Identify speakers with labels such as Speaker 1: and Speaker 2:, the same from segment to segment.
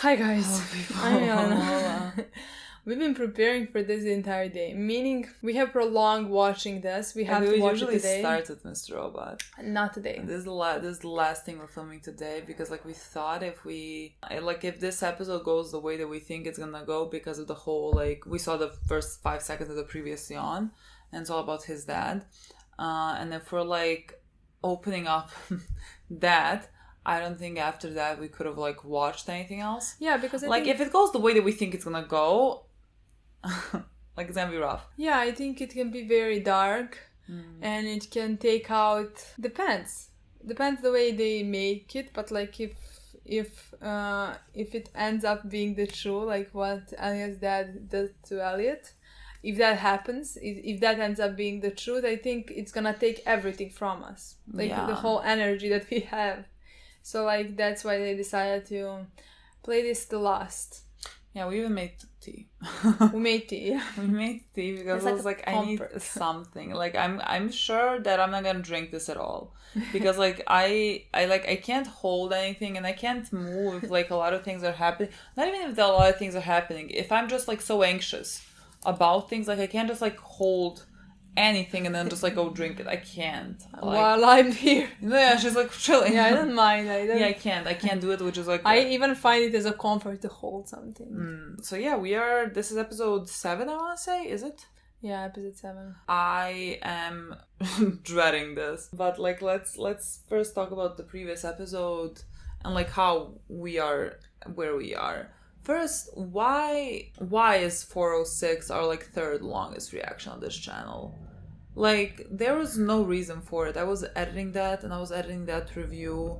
Speaker 1: Hi guys, I'm Milena.
Speaker 2: Lola.
Speaker 1: We've been preparing for this the entire day, meaning we have prolonged watching this. We have
Speaker 2: And
Speaker 1: to
Speaker 2: we
Speaker 1: watch it
Speaker 2: usually
Speaker 1: today.
Speaker 2: start with Mr. Robot.
Speaker 1: Not today.
Speaker 2: This is the last thing we're filming today because we thought if this episode goes the way that we think it's gonna go because of the whole we saw the first 5 seconds of the previous yawn and it's all about his dad, and if we're opening up that, I don't think after that we could have watched anything else.
Speaker 1: Yeah, because
Speaker 2: if it goes the way that we think it's gonna go, it's gonna be rough.
Speaker 1: Yeah, I think it can be very dark, and it can take out. Depends the way they make it, but if it ends up being the true, what Elliot's dad does to Elliot, if that happens, if that ends up being the truth, I think it's gonna take everything from us, the whole energy that we have. So that's why they decided to play this the last.
Speaker 2: Yeah, we even made tea.
Speaker 1: We made tea. Yeah.
Speaker 2: We made tea because I was I need something. I'm sure that I'm not gonna drink this at all because I can't hold anything and I can't move if a lot of things are happening. Not even if a lot of things are happening. If I'm just so anxious about things, I can't just hold anything and then just go drink it. I can't.
Speaker 1: While I'm here.
Speaker 2: Yeah, she's chilling.
Speaker 1: Yeah, I don't mind.
Speaker 2: I can't do it, which is
Speaker 1: I even find it as a comfort to hold something.
Speaker 2: So yeah, this is episode 7, I want to say. Is it?
Speaker 1: Yeah, episode 7.
Speaker 2: I am dreading this. But let's first talk about the previous episode and how we are where we are. First, why is 406 our third longest reaction on this channel? There was no reason for it. I was editing that and I was editing that review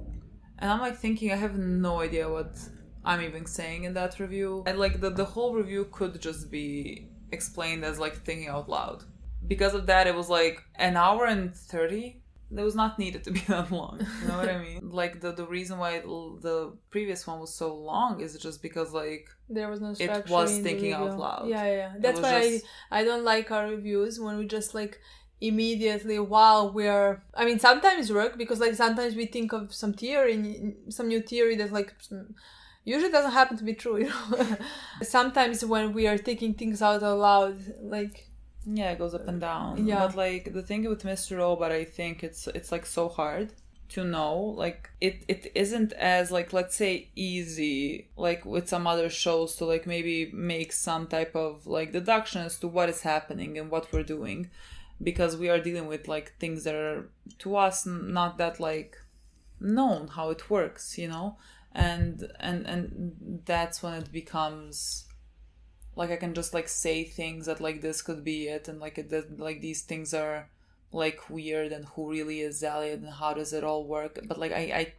Speaker 2: and I'm thinking I have no idea what I'm even saying in that review. And the whole review could just be explained as thinking out loud. Because of that, it was an hour and 30. That was not needed to be that long. You know what I mean? The reason why the previous one was so long is just because
Speaker 1: there was no structure.
Speaker 2: It was thinking out loud.
Speaker 1: Yeah. That's why I don't like our reviews when we just immediately while we're. I mean, sometimes work because sometimes we think of some theory, some new theory that usually doesn't happen to be true. You know. Sometimes when we are thinking things out loud,
Speaker 2: yeah, it goes up and down.
Speaker 1: Yeah.
Speaker 2: But the thing with Mr. Robot, I think it's so hard to know. It isn't as let's say easy with some other shows to maybe make some type of deduction as to what is happening and what we're doing, because we are dealing with things that are to us not that known how it works, you know, and that's when it becomes. I can just say things that this could be it, and these things are weird, and who really is Elliot and how does it all work? But I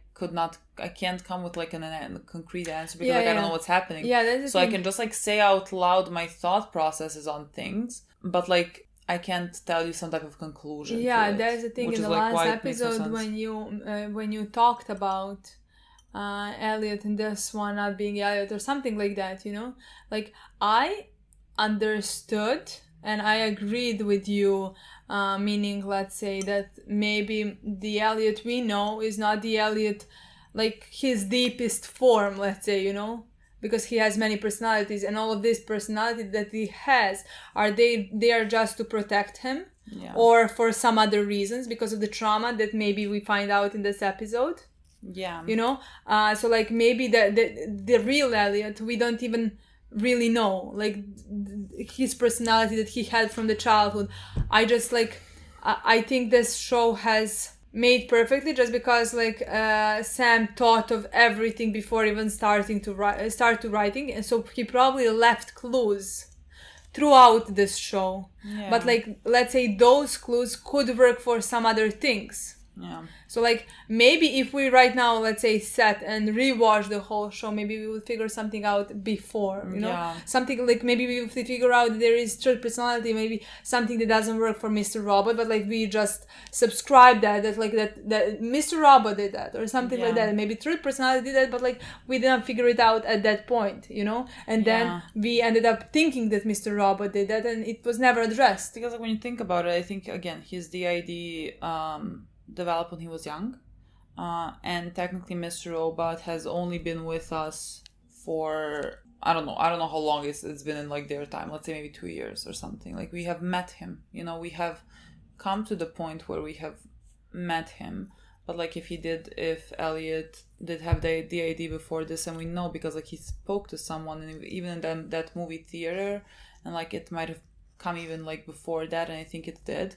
Speaker 2: can't come with a concrete answer because I don't know what's happening.
Speaker 1: Yeah, that's the
Speaker 2: thing.
Speaker 1: I
Speaker 2: can just say out loud my thought processes on things, but I can't tell you some type of conclusion.
Speaker 1: Yeah, that's the thing. In the last episode when you talked about Elliot and this one not being Elliot or something like that, you know, I understood and I agreed with you, meaning let's say that maybe the Elliot we know is not the Elliot his deepest form, let's say, you know, because he has many personalities and all of this personality that he has they are just to protect him.
Speaker 2: Yeah.
Speaker 1: Or for some other reasons because of the trauma that maybe we find out in this episode.
Speaker 2: Yeah.
Speaker 1: You know, so maybe the real Elliot we don't even really know, his personality that he had from the childhood. I just I think this show has made perfectly just because Sam thought of everything before even start writing, and so he probably left clues throughout this show.
Speaker 2: Yeah.
Speaker 1: But let's say those clues could work for some other things.
Speaker 2: Yeah.
Speaker 1: So maybe if we right now, let's say, sat and rewatch the whole show, maybe we would figure something out before, you know? Yeah. Something maybe we would figure out there is third personality, maybe something that doesn't work for Mr. Robot, but we just subscribe that Mr. Robot did that or something like that. And maybe third personality did that, but we didn't figure it out at that point, you know? And then we ended up thinking that Mr. Robot did that and it was never addressed.
Speaker 2: Because when you think about it, I think, again, his DID developed when he was young, and technically Mr. Robot has only been with us for I don't know how long it's been in like their time. Let's say maybe 2 years or something. Like we have met him. We have come to the point where we have met him. But like if Elliot did have the ID before this, and we know because like he spoke to someone, and even in that movie theater, and like it might have come even like before that, and I think it did.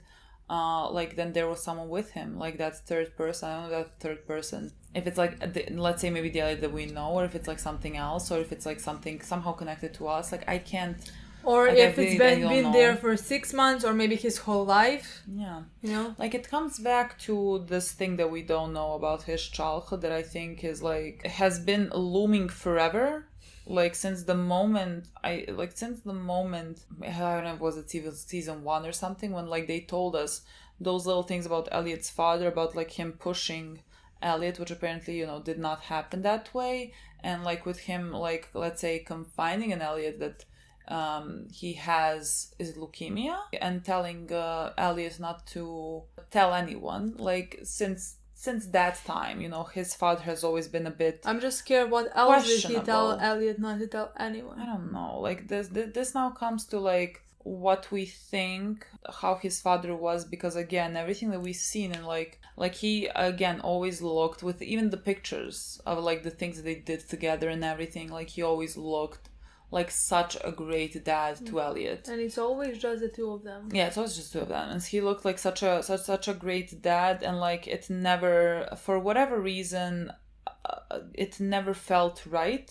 Speaker 2: Like then there was someone with him, like that third person. I don't know that third person. If it's like let's say maybe the Elliot that we know, or if it's like something else, or if it's like something somehow connected to us. Like I can't.
Speaker 1: Or like if it's been there for 6 months, or maybe his whole life.
Speaker 2: Yeah.
Speaker 1: Like
Speaker 2: it comes back to this thing that we don't know about his childhood that I think is like has been looming forever. Like since the moment I don't know if was it season 1 or something, when like they told us those little things about Elliot's father, about like him pushing Elliot, which apparently did not happen that way, and like with him like let's say confining an Elliot that he has leukemia, and telling Elliot not to tell anyone. Like since that time, his father has always been a bit.
Speaker 1: I'm just scared. What else did he tell Elliot not to tell anyone?
Speaker 2: I don't know. Like this now comes to like what we think how his father was, because again everything that we've seen, and like he again always looked, with even the pictures of like the things that they did together and everything, like he always looked like such a great dad to Elliot.
Speaker 1: And it's always just the two of them.
Speaker 2: Yeah, it's always just two of them. And he looked like such a great dad, and like it never, for whatever reason, it never felt right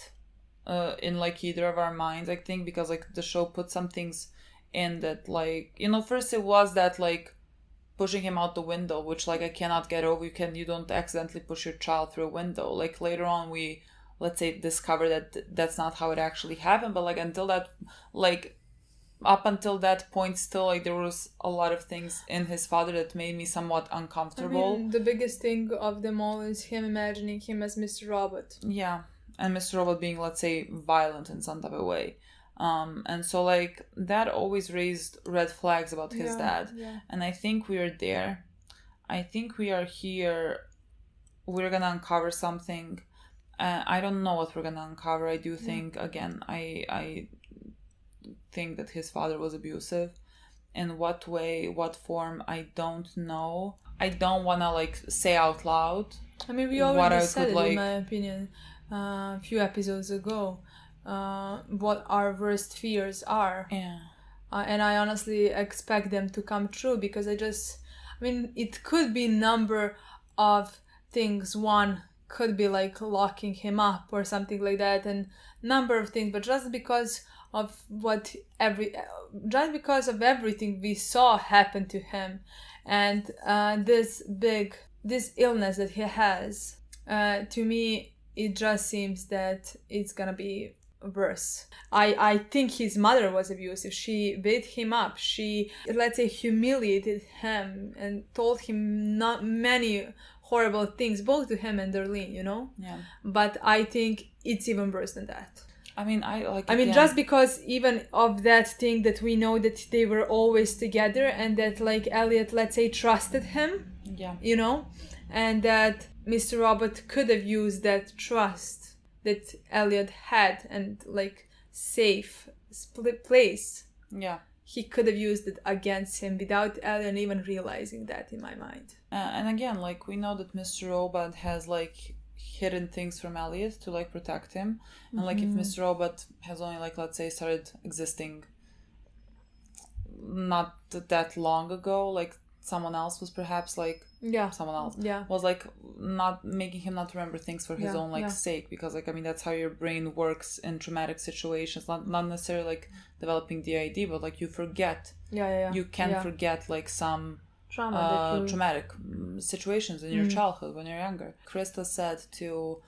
Speaker 2: in like either of our minds, I think, because like the show put some things in that, like, first it was that like pushing him out the window, which like I cannot get over. You don't accidentally push your child through a window. Like later on we, let's say, discover that that's not how it actually happened, but like until that, like up until that point, still like there was a lot of things in his father that made me somewhat uncomfortable.
Speaker 1: I mean, the biggest thing of them all is him imagining him as Mr. Robot.
Speaker 2: Yeah, and Mr. Robot being, let's say, violent in some type of way. And so like that always raised red flags about his dad.
Speaker 1: Yeah.
Speaker 2: And I think we are there. I think we are here. We're gonna uncover something. I don't know what we're gonna uncover. I do think, again, I think that his father was abusive. In what way, what form, I don't know. I don't wanna like say out loud.
Speaker 1: I mean, we already said it, in my opinion, a few episodes ago, what our worst fears are.
Speaker 2: Yeah.
Speaker 1: And I honestly expect them to come true, because it could be number of things. One could be like locking him up or something like that, and number of things, but just because of everything we saw happen to him, and this illness that he has, to me it just seems that it's gonna be worse. I think his mother was abusive. She beat him up. She, let's say, humiliated him and told him not many horrible things, both to him and Darlene,
Speaker 2: Yeah.
Speaker 1: But I think it's even worse than that.
Speaker 2: I mean,
Speaker 1: just because even of that thing that we know that they were always together, and that like Elliot, let's say, trusted him.
Speaker 2: Yeah.
Speaker 1: And that Mr. Robot could have used that trust that Elliot had, and like safe place.
Speaker 2: Yeah.
Speaker 1: He could have used it against him without Elliot even realizing that, in my mind.
Speaker 2: And again, like we know that Mr. Robot has like hidden things from Elliot to like protect him. And like if Mr. Robot has only like, let's say, started existing not that long ago, like someone else was perhaps like someone else was like not making him not remember things for his own like sake, because like I mean that's how your brain works in traumatic situations, not necessarily like developing the ID, but like you forget. You can forget like some traumatic situations in your childhood when you're younger. Krista said to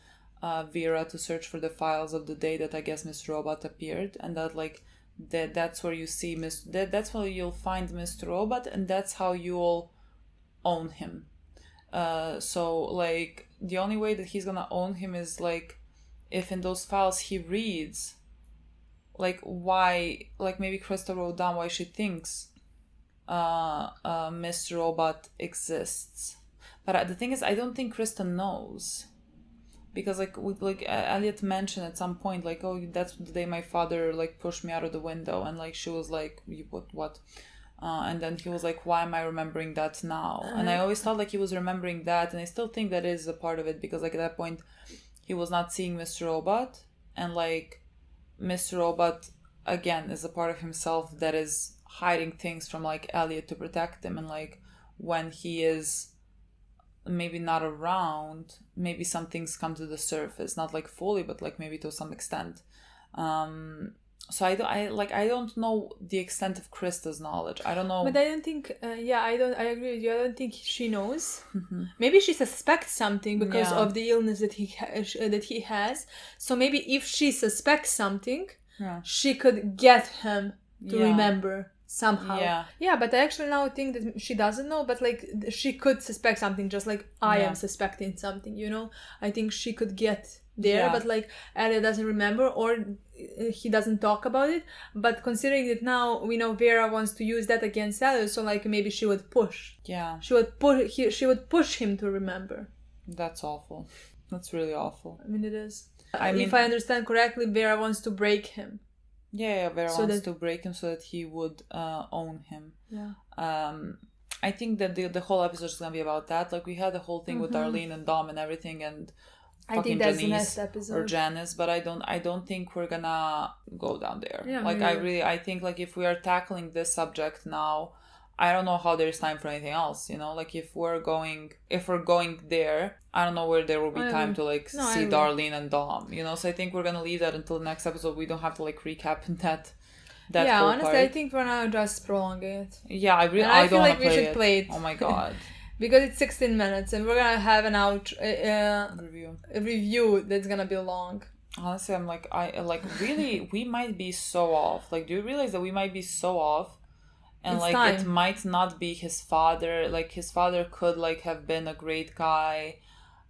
Speaker 2: Vera to search for the files of the day that I guess Mr. Robot appeared, and that like that's where you see that's where you'll find Mr. Robot, and that's how you'll own him. So like the only way that he's gonna own him is like if in those files he reads like why, like maybe Krista wrote down why she thinks Mr. Robot exists. But the thing is, I don't think Krista knows. because like Elliot mentioned at some point, like, oh, that's the day my father like pushed me out of the window, and like she was like, what? And then he was like, why am I remembering that now? And I always thought like he was remembering that, and I still think that is a part of it, because like at that point he was not seeing Mr. Robot, and like Mr. Robot again is a part of himself that is hiding things from like Elliot to protect him, and like when he is maybe not around, maybe some things come to the surface, not like fully, but like maybe to some extent. So I don't know the extent of Krista's knowledge. I don't know.
Speaker 1: But I don't think. I agree with you. I don't think she knows. Maybe she suspects something because of the illness that he has. So maybe if she suspects something, she could get him to remember somehow. Yeah, but I actually now think that she doesn't know, but like she could suspect something, just like I am suspecting something, you know? I think she could get there, but like Elliot doesn't remember, or he doesn't talk about it. But considering that now we know Vera wants to use that against Elliot, so like maybe she would push. Yeah. She would push him to remember.
Speaker 2: That's awful. That's really awful.
Speaker 1: I mean, it is. If I understand correctly, Vera wants to break him.
Speaker 2: Yeah, Vera wants to break him so that he would own him. Yeah. I think that the whole episode is gonna be about that. Like we had the whole thing with Darlene and Dom and everything, and
Speaker 1: I think that's the next episode.
Speaker 2: Or Janice, but I don't think we're gonna go down there. Yeah, like I think like if we are tackling this subject now, I don't know how there's time for anything else, you know? Like if we're going there, I don't know where there will be time to like see Darlene and Dom, you know? So I think we're gonna leave that until the next episode. We don't have to like recap that
Speaker 1: yeah,
Speaker 2: whole
Speaker 1: honestly,
Speaker 2: part.
Speaker 1: I think for now just prolong it.
Speaker 2: Yeah, I
Speaker 1: feel
Speaker 2: don't
Speaker 1: like we should play it.
Speaker 2: Oh my god.
Speaker 1: Because it's 16 minutes and we're gonna have an review that's gonna be long.
Speaker 2: Honestly, I'm like, really, we might be so off. Like, do you realize that we might be so off? And, it's like, time. It might not be his father. Like, his father could, like, have been a great guy.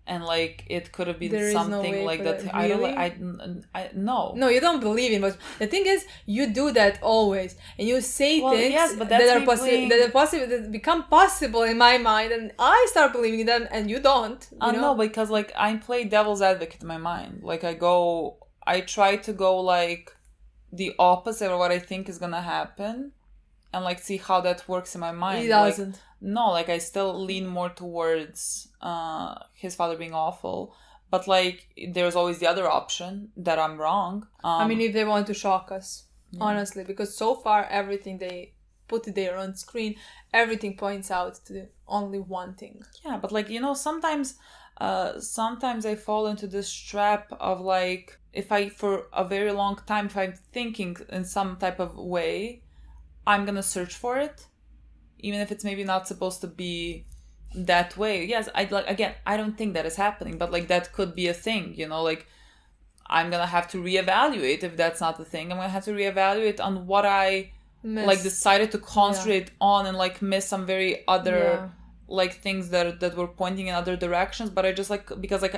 Speaker 2: And, like, it could have been something like that.
Speaker 1: Really?
Speaker 2: I no.
Speaker 1: No, you don't believe in. But the thing is, you do that always. And you say things
Speaker 2: but
Speaker 1: that become possible in my mind. And I start believing in them, and you don't. You know?
Speaker 2: No, because, like, I play devil's advocate in my mind. Like, I try to go, like, the opposite of what I think is gonna happen. And like see how that works in my mind.
Speaker 1: He doesn't.
Speaker 2: Like, no, like I still lean more towards his father being awful. But like there's always the other option that I'm wrong.
Speaker 1: I mean, if they want to shock us, honestly, because so far everything they put there on screen, everything points out to only one thing.
Speaker 2: Yeah, but like, you know, sometimes I fall into this trap of like, if I for a very long time, if I'm thinking in some type of way, I'm gonna search for it, even if it's maybe not supposed to be that way. Yes, I don't think that is happening, but like that could be a thing, you know. Like I'm gonna have to reevaluate if that's not the thing. I'm gonna have to reevaluate on what I like decided to concentrate on, and like miss some very other like things that were pointing in other directions. But I just like, because like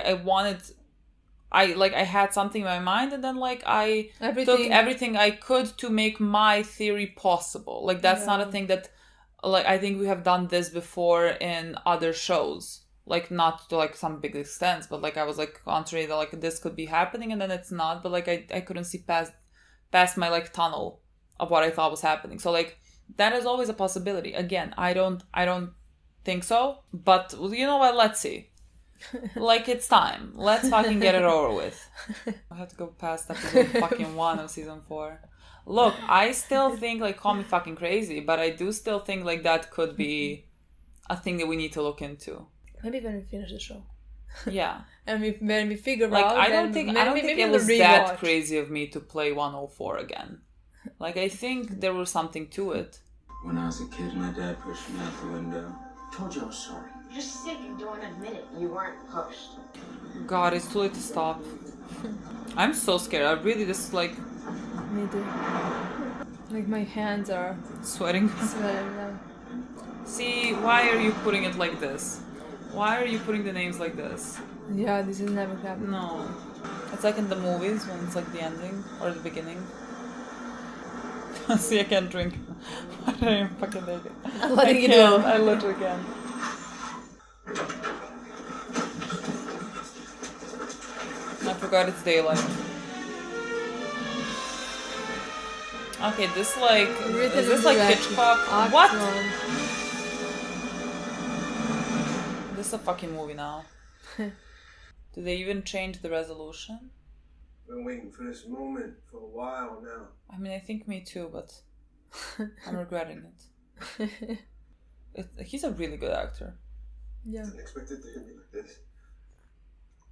Speaker 2: I had something in my mind, and then like I took everything I could to make my theory possible. Like that's not a thing that, like, I think we have done this before in other shows. Like not to like some big extent, but like I was like concentrated that like this could be happening, and then it's not. But like I couldn't see past my like tunnel of what I thought was happening. So like that is always a possibility. Again, I don't think so. But you know what? Let's see. Like it's time. Let's fucking get it over with. I have to go past episode fucking 1 of season 4. Look, I still think like call me fucking crazy, but I do still think like that could be a thing that we need to look into.
Speaker 1: Maybe when we finish the show.
Speaker 2: Yeah.
Speaker 1: And when we figure
Speaker 2: like,
Speaker 1: out,
Speaker 2: I don't think it was that crazy of me to play 104 again. Like I think there was something to it.
Speaker 3: When I was a kid, my dad pushed me out the window.
Speaker 4: Told you I was sorry. You're sick and don't admit it. You weren't pushed.
Speaker 2: God, it's too late to stop. I'm so scared. I really just like...
Speaker 1: Me too. Like my hands are...
Speaker 2: Sweating?
Speaker 1: Sweating now.
Speaker 2: See, why are you putting it like this? Why are you putting the names like this?
Speaker 1: Yeah, this is never happened.
Speaker 2: No. It's like in the movies when it's like the ending or the beginning. See, I can't drink. I am fucking naked.
Speaker 1: I'm letting you do.
Speaker 2: I literally can. forgot it's daylight. Okay, this like
Speaker 1: Written
Speaker 2: is this
Speaker 1: and
Speaker 2: like
Speaker 1: directed.
Speaker 2: Hitchcock?
Speaker 1: Act
Speaker 2: What?
Speaker 1: one.
Speaker 2: This is a fucking movie now. Did they even change the resolution?
Speaker 3: Been waiting for this moment for a while now.
Speaker 2: I mean, I think me too, but I'm regretting it. He's a really good actor.
Speaker 1: Yeah.
Speaker 3: Didn't expect it to hit me like this.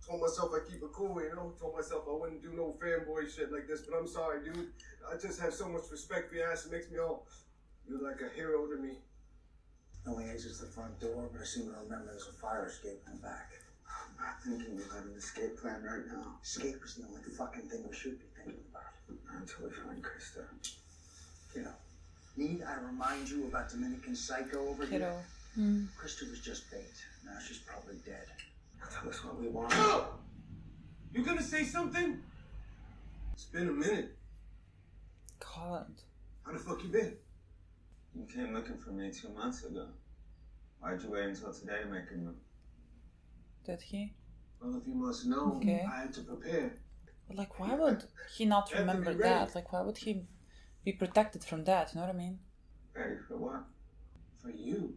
Speaker 3: Told myself I'd keep it cool, you know? Told myself I wouldn't do no fanboy shit like this, but I'm sorry, dude. I just have so much respect for your ass, it makes me all... You're like a hero to me.
Speaker 5: Only exits the front door, but I seem to remember there's a fire escape in the back.
Speaker 3: I'm not thinking about an escape plan right now.
Speaker 5: Escape is the only fucking thing we should be thinking about.
Speaker 3: Until we find Krista.
Speaker 5: Kiddo, need I remind you about Dominican Psycho over
Speaker 2: Kiddo.
Speaker 5: here? Krista was just bait. Now she's probably dead.
Speaker 3: Tell us what we want. No! You gonna say something? It's been a minute.
Speaker 2: God.
Speaker 3: How the fuck you been?
Speaker 6: You came looking for me 2 months ago. Why'd you wait until today to make a move?
Speaker 2: Did he?
Speaker 3: Well, if you must know,
Speaker 2: Okay.
Speaker 3: I had to prepare.
Speaker 2: But like, why would he not
Speaker 3: You have to be
Speaker 2: remember
Speaker 3: ready.
Speaker 2: that? Like, why would he be protected from that? You know what I mean?
Speaker 6: Ready for what?
Speaker 3: For you,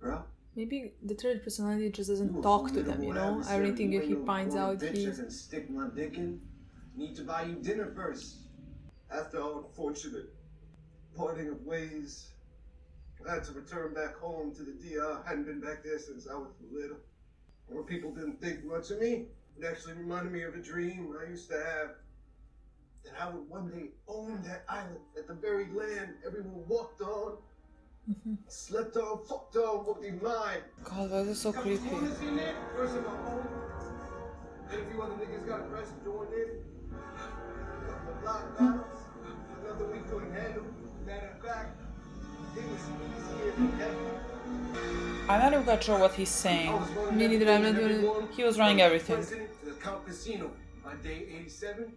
Speaker 3: bro.
Speaker 1: Maybe the third personality just
Speaker 3: You
Speaker 1: doesn't
Speaker 3: a
Speaker 1: talk to them,
Speaker 3: formidable
Speaker 1: you know?
Speaker 3: adversary.
Speaker 1: Everything
Speaker 3: You
Speaker 1: if he
Speaker 3: ain't no
Speaker 1: finds
Speaker 3: grown
Speaker 1: out
Speaker 3: bitch
Speaker 1: he's...
Speaker 3: that can stick my dick in. Need to buy you dinner first. After our unfortunate parting of ways, I had to return back home to the DR. I hadn't been back there since I was little. When people didn't think much of me, it actually reminded me of a dream I used to have. That I would one day own that island, at the very land everyone walked on, slept on, fucked on, would be mine.
Speaker 2: God, why is it so creepy?
Speaker 3: Corners in there, first of my own. Then a few other niggas got pressed, joined in. Couple of block battles, another we couldn't handle. Matter of fact, it was easier than ever.
Speaker 2: I'm not even quite sure what he's saying.
Speaker 3: I was running
Speaker 1: Me neither, I'm not doing it.
Speaker 3: everyone
Speaker 2: He was running
Speaker 3: from
Speaker 2: everything.
Speaker 3: president to the Count Casino. By day 87,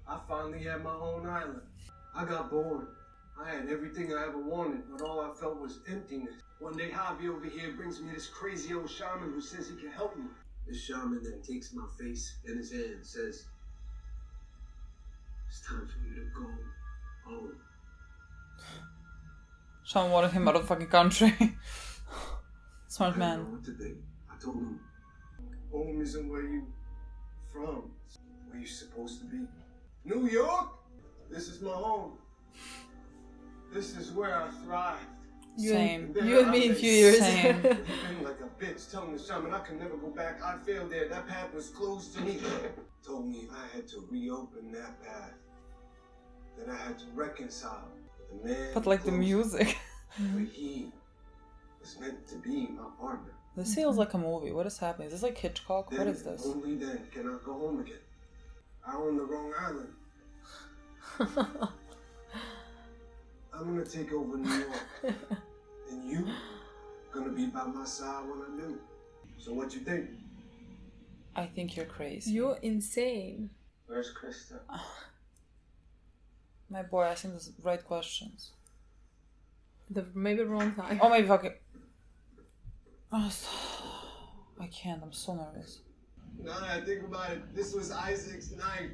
Speaker 3: I finally had my own island. I got bored. I had everything I ever wanted, but all I felt was emptiness. One day, Javi over here brings me this crazy old shaman who says he can help me. This shaman then takes my face in his hand and says, "It's time for you to go home."
Speaker 2: Sean wanted him out of the fucking country. Smart
Speaker 3: I didn't know
Speaker 2: man.
Speaker 3: what to think. I told him, home isn't where you from. It's where you're supposed to be. New York? This is my home. This is where I thrive.
Speaker 2: Same.
Speaker 3: Then
Speaker 1: You and
Speaker 3: I
Speaker 1: me in a
Speaker 3: say,
Speaker 1: few years.
Speaker 2: Same.
Speaker 3: Been like a bitch telling the shaman I could never go back. I failed there. That path was closed to me. Told me I had to reopen that path. That I had to reconcile with the man.
Speaker 2: But like the
Speaker 3: close,
Speaker 2: music.
Speaker 3: But he was meant to be my partner.
Speaker 2: This feels like a movie. What is happening? Is this like Hitchcock? What
Speaker 3: Then,
Speaker 2: is this?
Speaker 3: only then can I go home again. I own the wrong island. I'm gonna take over New York. And you gonna be by my side when I do. So what you think?
Speaker 2: I think you're crazy.
Speaker 1: You're insane.
Speaker 6: Where's Krista?
Speaker 2: My boy asking the right questions.
Speaker 1: Maybe wrong time.
Speaker 2: Oh, maybe fucking. Oh, I can't. I'm so nervous.
Speaker 3: Now that I think about it, this was Isaac's knife.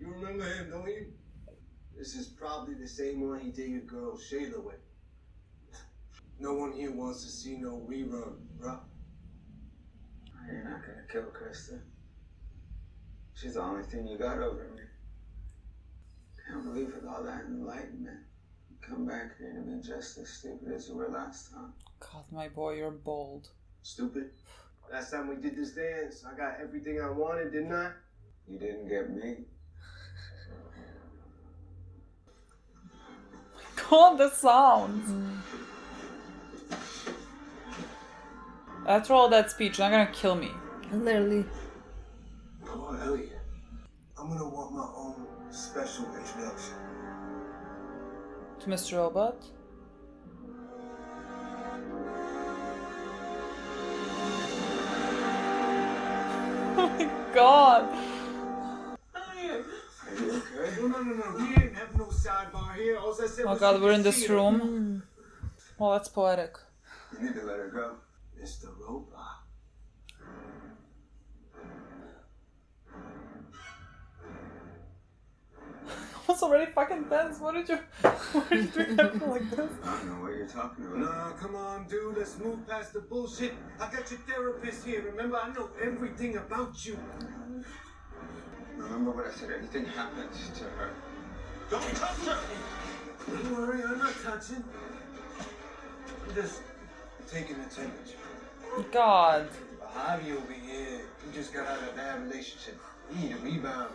Speaker 3: You remember him, don't you? This is probably the same one he did your girl Shayla with. No one here wants to see no rerun, bruh.
Speaker 6: You're not gonna kill Krista. She's the only thing you got over me. I can't believe with all that enlightenment, you come back here to be just as stupid as you were last time.
Speaker 2: God, my boy, you're bold.
Speaker 3: Stupid. Last time we did this dance, I got everything I wanted, didn't I?
Speaker 6: You didn't get me.
Speaker 2: God, the sounds. After all that speech, you're not gonna kill me.
Speaker 1: Literally.
Speaker 3: Oh, Elliot. I'm gonna want my own special introduction.
Speaker 2: To Mr. Robot? Oh my god!
Speaker 3: Elliot! Are you okay? No. We didn't have no sidebar here. All I said
Speaker 2: Oh
Speaker 3: was
Speaker 2: god,
Speaker 3: you
Speaker 2: we're
Speaker 3: can
Speaker 2: in this
Speaker 3: see it.
Speaker 2: room. Well, that's poetic.
Speaker 6: You need to let her go.
Speaker 3: Mr. Robot.
Speaker 2: was already fucking tense. What did you do that like this?
Speaker 6: I don't know what you're talking about.
Speaker 3: Nah, come on, dude. Let's move past the bullshit. I got your therapist here. Remember, I know everything about you.
Speaker 6: Remember what I said? Anything happens to her.
Speaker 3: Don't touch her! Don't worry, I'm not touching. I'm just taking the temperature.
Speaker 2: God.
Speaker 3: Javi over here, he just got out of a bad relationship. He need a rebound.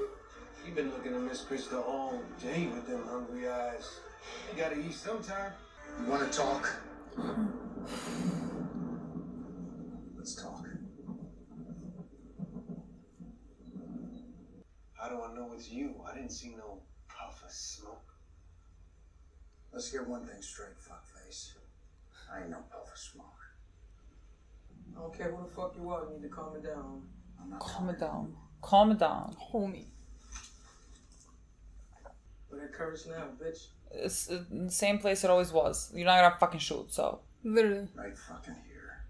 Speaker 3: He been looking at Miss Krista all day with them hungry eyes. You gotta eat sometime.
Speaker 5: You want to talk? Let's talk.
Speaker 3: How do I know it's you? I didn't see no puff of smoke.
Speaker 5: Let's get one thing straight, fuckface. I ain't no puff of smoke.
Speaker 7: I don't care who the fuck you are, you need to calm it down.
Speaker 5: I'm not
Speaker 2: Calm it
Speaker 5: talking.
Speaker 2: down. Calm it down.
Speaker 1: Homie.
Speaker 7: Where that courage now, bitch?
Speaker 2: It's the same place it always was. You're not gonna fucking shoot, so.
Speaker 1: Literally.
Speaker 5: Right fucking here.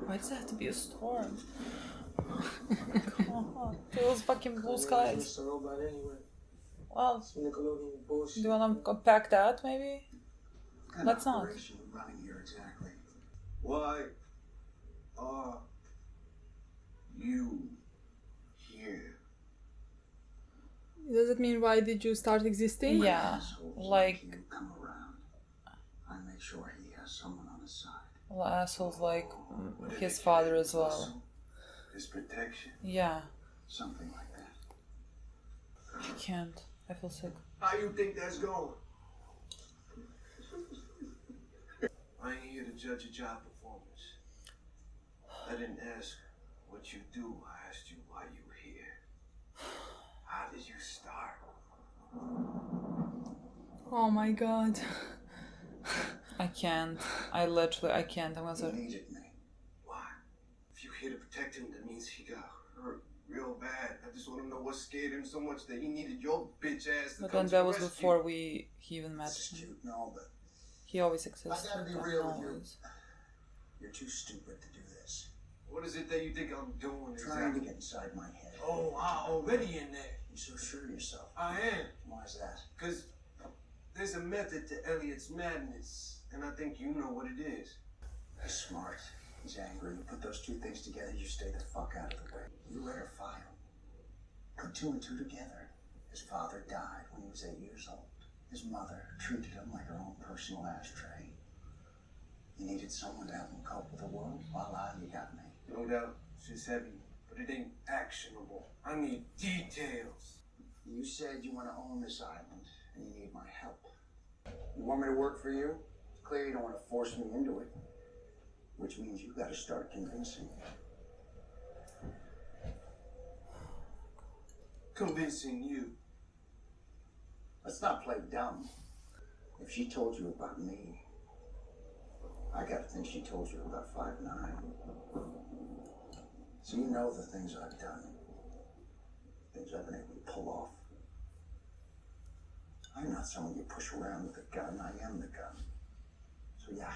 Speaker 2: Why does it have to be a storm? Come on. Those fucking blue skies.
Speaker 7: It's a robot anyway.
Speaker 2: Well,
Speaker 7: Some Nickelodeon bullshit.
Speaker 2: do you wanna pack that, maybe?
Speaker 5: What kind
Speaker 2: Let's
Speaker 5: of
Speaker 2: not.
Speaker 5: operation we running here exactly?
Speaker 3: Why are you here?
Speaker 1: Does it mean why did you start existing?
Speaker 2: Yeah.
Speaker 5: Assholes
Speaker 2: Like,
Speaker 5: you come around. I make sure he has someone on his side.
Speaker 2: well, assholes like his father as well.
Speaker 3: His protection.
Speaker 2: Yeah.
Speaker 5: Something like that.
Speaker 2: I can't. I feel sick.
Speaker 3: How you think that's going? I ain't here to judge your job performance. I didn't ask what you do. I asked you why you here. How did you start?
Speaker 1: Oh my god.
Speaker 2: I can't. I can't. I'm gonna
Speaker 5: He
Speaker 2: say.
Speaker 5: needed me.
Speaker 3: Why? If you're here to protect him, that means he got hurt real bad. I just want to know what scared him so much that he needed your bitch ass to
Speaker 2: But
Speaker 3: come
Speaker 2: then
Speaker 3: to
Speaker 2: that
Speaker 3: the
Speaker 2: was
Speaker 3: rescue.
Speaker 2: before he even met
Speaker 5: It's
Speaker 2: him.
Speaker 5: cute and all, but
Speaker 2: He always
Speaker 5: I
Speaker 2: existed.
Speaker 5: gotta be
Speaker 2: and
Speaker 5: real with you.
Speaker 2: always.
Speaker 5: You're too stupid to do this.
Speaker 3: What is it that you think I'm doing
Speaker 5: Trying to
Speaker 3: exactly?
Speaker 5: get inside my head.
Speaker 3: Oh, I'm already in there.
Speaker 5: You're so sure of yourself.
Speaker 3: I am.
Speaker 5: Why is that?
Speaker 3: Because there's a method to Elliot's madness, and I think you know what it is.
Speaker 5: He's smart. He's angry. You put those two things together, you stay the fuck out of the way. You read her file. Put two and two together. His father died when he was 8 years old. His mother treated him like her own personal ashtray. You needed someone to help him cope with the world. Voila, you got me.
Speaker 3: No doubt, shit's heavy, but it ain't actionable. I need details.
Speaker 5: You said you want to own this island, and you need my help. You want me to work for you? It's clear you don't want to force me into it. Which means you got to start convincing me.
Speaker 3: Convincing you.
Speaker 5: Let's not play dumb. If she told you about me, I gotta think she told you about 5'9". So you know the things I've done. Things I've been able to pull off. I'm not someone you push around with a gun. I am the gun. So yeah,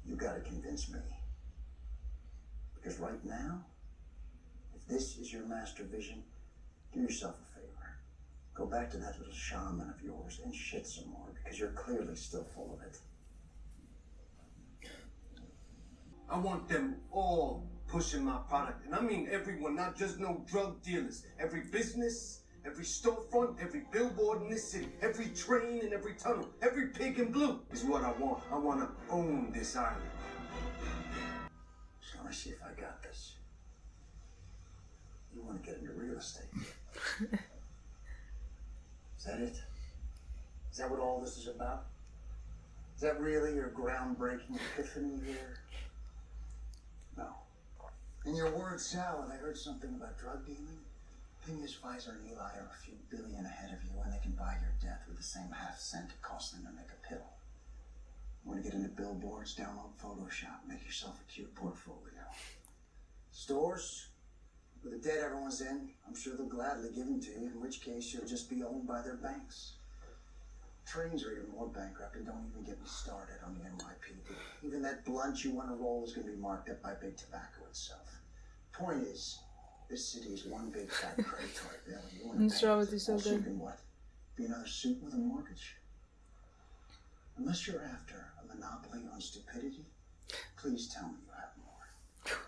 Speaker 5: you gotta convince me. Because right now, if this is your master vision, do yourself a favor. Go back to that little shaman of yours and shit some more, because you're clearly still full of it.
Speaker 3: I want them all pushing my product. And I mean everyone, not just no drug dealers. Every business, every storefront, every billboard in this city, every train and every tunnel, every pig in blue is what I want. I want to own this island.
Speaker 5: So let me see if I got this. You want to get into real estate. Is that it? Is that what all this is about? Is that really your groundbreaking epiphany here? No. In your words, Sal, I heard something about drug dealing. Thing is, Pfizer and Eli are a few billion ahead of you, and they can buy your death with the same half cent it costs them to make a pill. Want to get into billboards? Download Photoshop. Make yourself a cute portfolio. Stores? With the debt everyone's in, I'm sure they'll gladly give them to you, in which case you'll just be owned by their banks. Trains are even more bankrupt, and don't even get me started on the NYPD. Even that blunt you want to roll is going to be marked up by Big Tobacco itself. Point is, This city is one big fat predatory valley. You want
Speaker 1: And
Speaker 5: to
Speaker 1: Robert is so good.
Speaker 5: what? Be another suit with a mortgage? Unless you're after a monopoly on stupidity, please tell me you have more.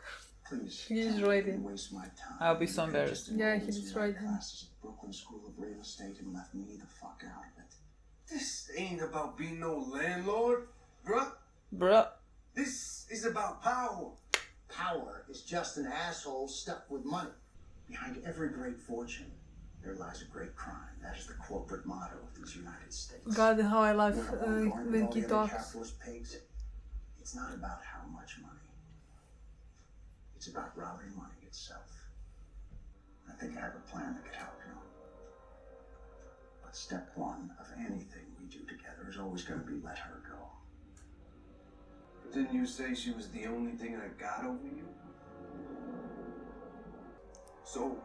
Speaker 5: Please.
Speaker 1: He
Speaker 5: tell me
Speaker 1: destroyed
Speaker 5: you
Speaker 1: him.
Speaker 5: Waste my time.
Speaker 2: I'll be so embarrassed.
Speaker 1: Yeah, he destroyed him.
Speaker 5: Classes at Brooklyn School of Real Estate and left me the fuck out of it.
Speaker 3: This ain't about being no landlord, bruh.
Speaker 2: Bruh.
Speaker 3: This is about power.
Speaker 5: Power is just an asshole stuck with money. Behind every great fortune, there lies a great crime. That is the corporate motto of these United States.
Speaker 1: God, how I love
Speaker 5: When
Speaker 1: when he talks.
Speaker 5: capitalist pigs, it's not about how much money. It's about robbing money itself. I think I have a plan that could help you. But step one of anything we do together is always going to be let her go.
Speaker 3: Didn't you say she was the only thing I got over you? So,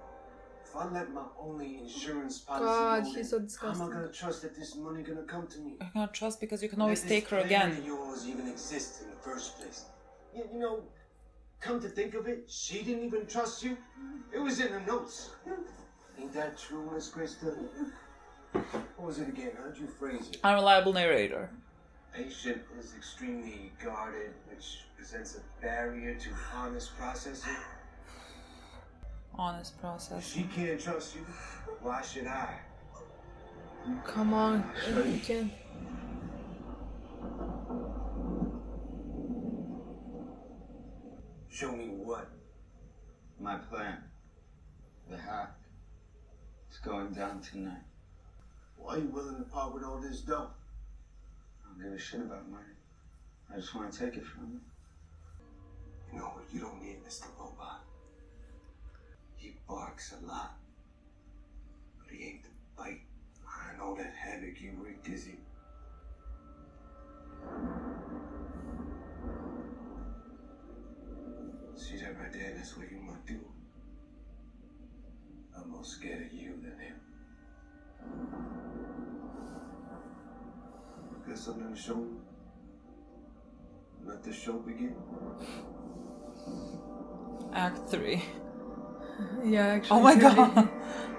Speaker 3: if I let my only insurance policy
Speaker 1: God,
Speaker 3: go,
Speaker 1: he's so
Speaker 3: then how am I
Speaker 1: disgusting.
Speaker 3: gonna trust that this money gonna come to me?
Speaker 2: I cannot trust because you can always
Speaker 3: That
Speaker 2: take
Speaker 3: this
Speaker 2: her
Speaker 3: plan
Speaker 2: again.
Speaker 3: of yours even exists in the first place. You know, come to think of it, she didn't even trust you. It was in the notes. Ain't that true, Miss Krista? What was it again? How'd you phrase it?
Speaker 2: Unreliable narrator.
Speaker 3: Patient is extremely guarded, which presents a barrier to honest processing.
Speaker 2: Honest
Speaker 3: If
Speaker 2: process.
Speaker 3: she can't trust you, why should I?
Speaker 1: Come on, you can.
Speaker 3: Show me what?
Speaker 6: My plan. The hack. It's going down tonight.
Speaker 3: Why are you willing to part with all this dough?
Speaker 6: I don't give a shit about money. I just want to take it from you.
Speaker 3: You know what you don't need, Mr. Robot? He barks a lot. But he ain't the bite. I know that havoc you wreaked, Dizzy. See that right there? That's what you might do. I'm more scared of you than him. Got something to show me? Let the show begin.
Speaker 2: Act 3.
Speaker 1: Yeah, actually.
Speaker 2: Oh my
Speaker 1: it's really-
Speaker 2: god.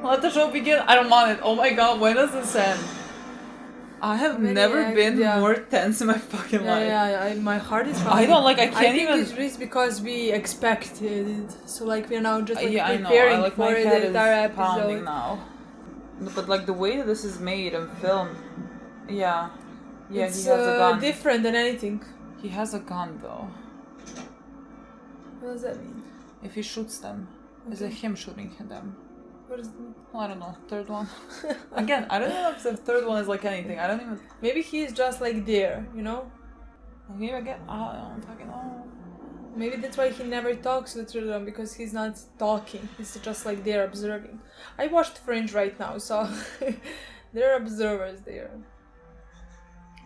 Speaker 2: Let the show begin. I don't want it. Oh my god, when does this end? I have
Speaker 1: Many
Speaker 2: never
Speaker 1: act-
Speaker 2: been
Speaker 1: yeah.
Speaker 2: more tense in my fucking life.
Speaker 1: Yeah, my heart is.
Speaker 2: I don't like. I
Speaker 1: I
Speaker 2: can't
Speaker 1: think
Speaker 2: even.
Speaker 1: it's because we expected it, so like we're now just like
Speaker 2: Yeah, I know.
Speaker 1: preparing
Speaker 2: I like
Speaker 1: for
Speaker 2: my
Speaker 1: the
Speaker 2: head
Speaker 1: entire
Speaker 2: is pounding
Speaker 1: episode.
Speaker 2: now. No, but like the way that this is made and filmed, yeah,
Speaker 1: It's
Speaker 2: he has a gun.
Speaker 1: different than anything.
Speaker 2: He has a gun though.
Speaker 1: What does that mean?
Speaker 2: If he shoots them, is it him shooting them?
Speaker 1: What does it mean?
Speaker 2: Well, I don't know. Third one. Again, I don't know if the third one is like anything. I don't even.
Speaker 1: Maybe he's just like there, you know?
Speaker 2: Maybe I get. I don't fucking know.
Speaker 1: Maybe that's why he never talks to the children, because he's not talking. He's just like there observing. I watched Fringe right now, so there are observers there.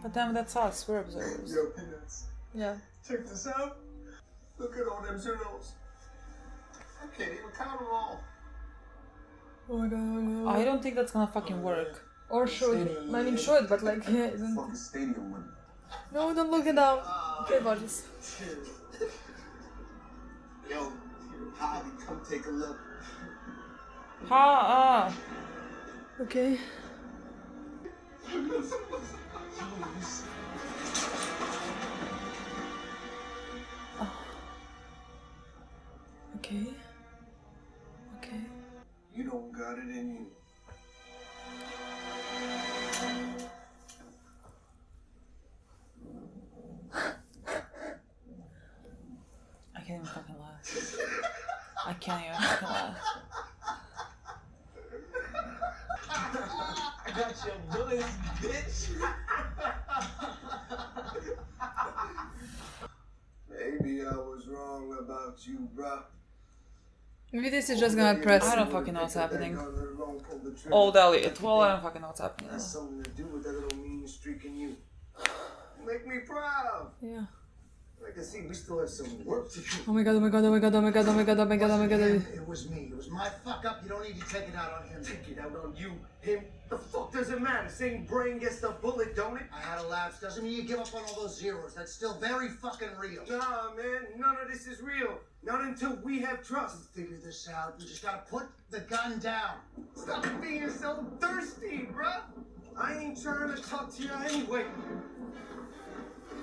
Speaker 2: But then that's us. We're observers.
Speaker 3: Yo, Peanuts.
Speaker 1: Yeah.
Speaker 3: Check this out. Look at all them zeros. I can't even count them all.
Speaker 1: Oh my god. Oh my god.
Speaker 2: I don't think that's gonna fucking work.
Speaker 1: Or should. I mean, should, but like, yeah, isn't-
Speaker 3: Fucking stadium winner.
Speaker 1: no, don't look it down. Okay, buddies.
Speaker 3: Yo, Holly, come take a look.
Speaker 2: Ha!
Speaker 1: Okay. Okay. Okay.
Speaker 3: You don't got it in you.
Speaker 2: I can't even fucking laugh. I can't even fucking laugh.
Speaker 3: I got your bullets, bitch. Maybe I was wrong about you, bruh.
Speaker 1: Maybe this is just gonna press.
Speaker 2: I don't fucking know what's happening. Old Elliot. Well, I don't fucking know what's happening.
Speaker 3: That's something to do with that little mean streak in you. Make me proud.
Speaker 1: Yeah.
Speaker 3: I can see we still have some work to do.
Speaker 1: Oh my god, oh my god, oh my god, oh my god, oh my god, oh my god, oh my god.
Speaker 5: It was me. It was my fuck up. You don't need to take it out on him.
Speaker 3: Take it out on you, him. The fuck does it matter? Same brain gets the bullet, don't it?
Speaker 5: I had a lapse. Doesn't mean you give up on all those zeros. That's still very fucking real.
Speaker 3: Nah, man, none of this is real. Not until we have trust.
Speaker 5: Figure this out. You just gotta put the gun down.
Speaker 3: Stop being so thirsty, bruh. I ain't trying to talk to you anyway.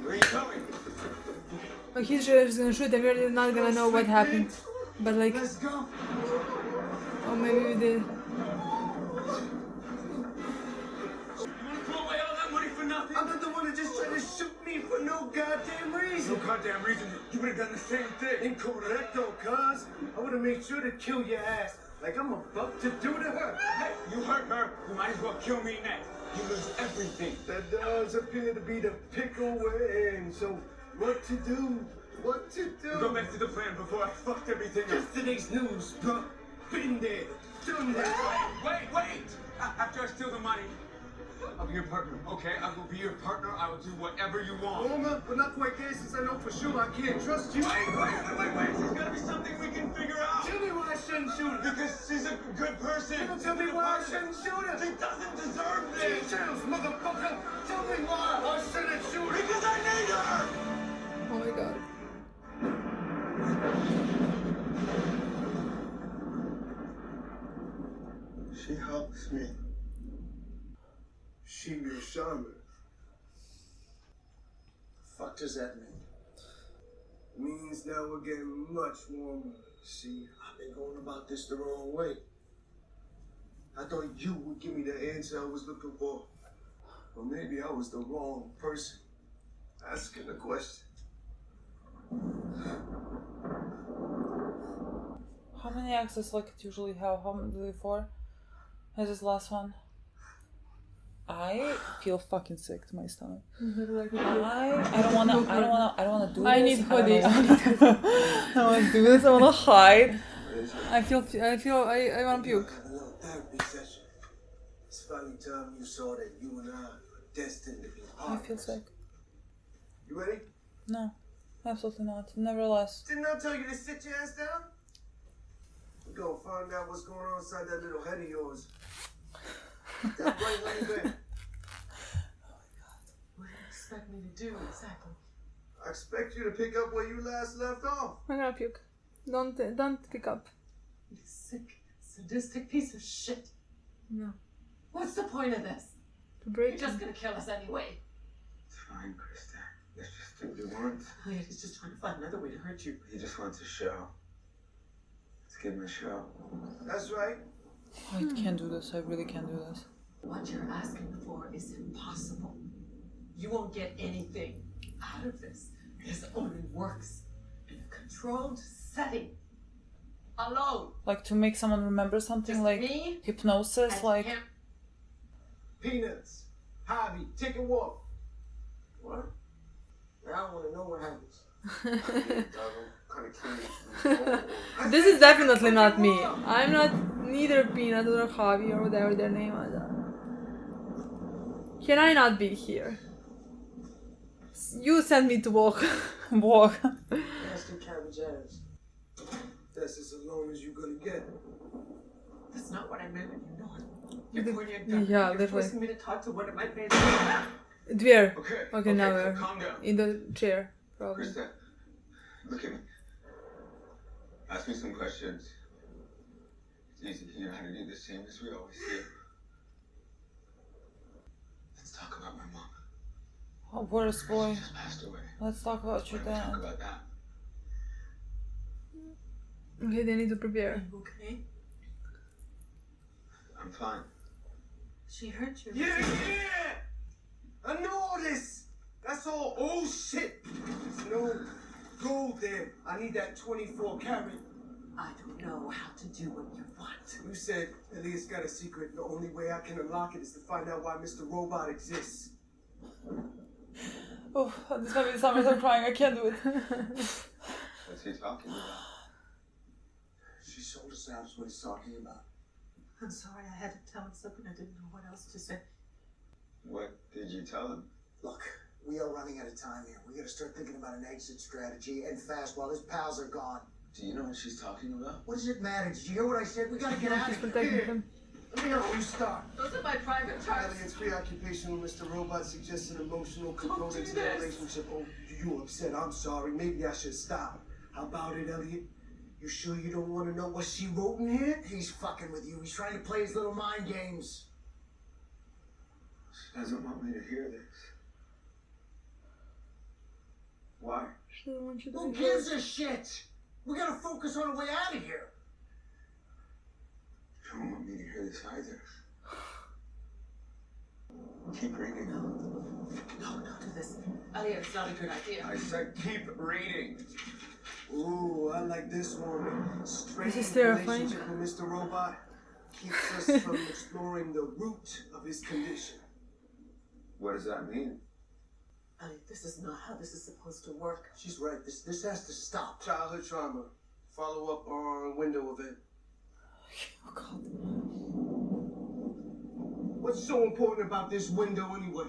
Speaker 3: Where you going?
Speaker 1: Like he's just gonna shoot and we're not gonna know what happened. But like,
Speaker 3: Let's go.
Speaker 1: oh maybe we did.
Speaker 3: You wanna throw away all that money for nothing? I'm not the one that just tried to shoot me for no goddamn reason.
Speaker 6: No goddamn reason. You would have done the same thing.
Speaker 3: Incorrecto, cuz. I would have made sure to kill your ass like I'm about to do to her.
Speaker 6: Hey, you hurt her. You might as well kill me next. You lose everything.
Speaker 3: That does appear to be the pickle we're in. So, what to do? What to do?
Speaker 6: Go back to the plan before I fucked everything up.
Speaker 3: Yesterday's news, bro. Been there, done that.
Speaker 6: Wait! After I steal the money, I'll be your partner, okay? I will be your partner. I will do whatever you want.
Speaker 3: Woman, but not quite there since I know for sure I can't trust you.
Speaker 6: Wait. There's gotta be something we can figure out.
Speaker 3: Tell me why I shouldn't shoot her.
Speaker 6: Because she's a good person.
Speaker 3: You don't tell me why I shouldn't shoot her.
Speaker 6: She doesn't deserve this.
Speaker 3: Details, motherfucker. Tell me why I shouldn't shoot her.
Speaker 6: Because I need her.
Speaker 1: Oh my god.
Speaker 3: She helps me. She reassures me.
Speaker 5: The fuck does that mean?
Speaker 3: Means now we're getting much warmer. See, I've been going about this the wrong way. I thought you would give me the answer I was looking for. Or maybe I was the wrong person asking the question.
Speaker 2: How many access like it usually have? How many do they for? Is this last one? I feel fucking sick to my stomach. I don't wanna do this.
Speaker 1: I need hoodie.
Speaker 2: I don't wanna do this. I wanna hide. I wanna puke.
Speaker 3: A little therapy session. It's finally time you saw that you and I are destined to be
Speaker 2: I
Speaker 3: partners.
Speaker 2: feel sick.
Speaker 3: You ready?
Speaker 2: No, absolutely not. Nevertheless.
Speaker 3: Didn't I tell you to sit your ass down? We're gonna find out what's going on inside that little head of yours. That bright light bed.
Speaker 7: What do you expect me to do exactly?
Speaker 3: I expect you to pick up where you last left off.
Speaker 1: I'm gonna puke. Don't pick up.
Speaker 7: You sick, sadistic piece of shit.
Speaker 1: No.
Speaker 7: What's the point of this?
Speaker 1: To break.
Speaker 7: You're just gonna kill us anyway.
Speaker 6: It's fine, Krista. Let's just do what he wants.
Speaker 7: Elliot is just trying to find another way to hurt you.
Speaker 6: He just wants a show. Let's give him a show.
Speaker 3: That's right.
Speaker 2: I can't do this. I really can't do this.
Speaker 7: What you're asking for is impossible. You won't get anything out of this. This only works in a controlled setting. Alone.
Speaker 2: Like to make someone remember something,
Speaker 7: Just
Speaker 2: like
Speaker 7: me
Speaker 2: hypnosis,
Speaker 7: and
Speaker 2: like
Speaker 7: him.
Speaker 3: Peanuts. Javi, take a walk. What? I don't want to know what happens.
Speaker 1: This is definitely not me. I'm not neither Peanut or Javi or whatever their name is. Can I not be here? You sent me to walk.
Speaker 2: walk.
Speaker 3: That's the cabbage ass. That's as alone as you're gonna get.
Speaker 7: That's not what I meant, and you know it. You're pointing a gun.
Speaker 1: Yeah,
Speaker 7: You're
Speaker 1: literally.
Speaker 7: forcing me to talk to one of my mates.
Speaker 1: Where?
Speaker 6: Okay,
Speaker 1: now we're
Speaker 6: calm down.
Speaker 1: in the chair, probably.
Speaker 6: Krista, look at me. Ask me some questions. It's easy. You know how to do the same as we always do. Let's talk about my mom.
Speaker 2: Oh, worst boy.
Speaker 6: She just passed away.
Speaker 2: Let's talk about your
Speaker 6: We're gonna
Speaker 2: dad.
Speaker 6: talk about that.
Speaker 1: Okay, they need to prepare.
Speaker 7: You okay?
Speaker 6: I'm fine.
Speaker 7: She hurt you.
Speaker 3: Yeah! I know all this! That's all old shit! There's no gold there. I need that 24 karat.
Speaker 7: I don't know how to do what you want.
Speaker 3: You said Elliot's got a secret. The only way I can unlock it is to find out why Mr. Robot exists.
Speaker 2: Oh, this might be the summer I'm crying. I can't do it.
Speaker 6: What's he talking about?
Speaker 5: She sold us out is what he's talking about.
Speaker 7: I'm sorry, I had to tell him something. I didn't know what else to say.
Speaker 6: What did you tell him?
Speaker 5: Look, we are running out of time here. We gotta start thinking about an exit strategy, and fast, while his pals are gone.
Speaker 6: Do you know what she's talking about?
Speaker 5: What does it matter? Did you hear what I said? We gotta get out
Speaker 1: He's
Speaker 5: of here.
Speaker 1: protecting him.
Speaker 3: Let me know where you start.
Speaker 7: Those are my private charts.
Speaker 3: Elliot's preoccupation with Mr. Robot suggests an emotional
Speaker 7: Don't
Speaker 3: component
Speaker 7: do
Speaker 3: to the
Speaker 7: this.
Speaker 3: relationship. Oh, you upset. I'm sorry. Maybe I should stop. How about it, Elliot? You sure you don't want to know what she wrote in here?
Speaker 5: He's fucking with you. He's trying to play his little mind games.
Speaker 6: She doesn't want me to hear this. Why?
Speaker 5: Who gives a shit? We gotta focus on the way out of here.
Speaker 6: You don't want me to hear this either. Keep reading.
Speaker 7: No, don't do this. Elliot, it's not a good idea.
Speaker 6: I said keep reading.
Speaker 3: Ooh, I like this one. Strange
Speaker 1: This is terrifying.
Speaker 3: relationship with Mr. Robot keeps us from exploring the root of his condition.
Speaker 6: What does that mean?
Speaker 7: Elliot, this is not how this is supposed to work.
Speaker 3: She's right. This has to stop.
Speaker 5: Stop.
Speaker 3: Childhood trauma. Follow up on window event.
Speaker 1: Oh God.
Speaker 3: What's so important about this window anyway?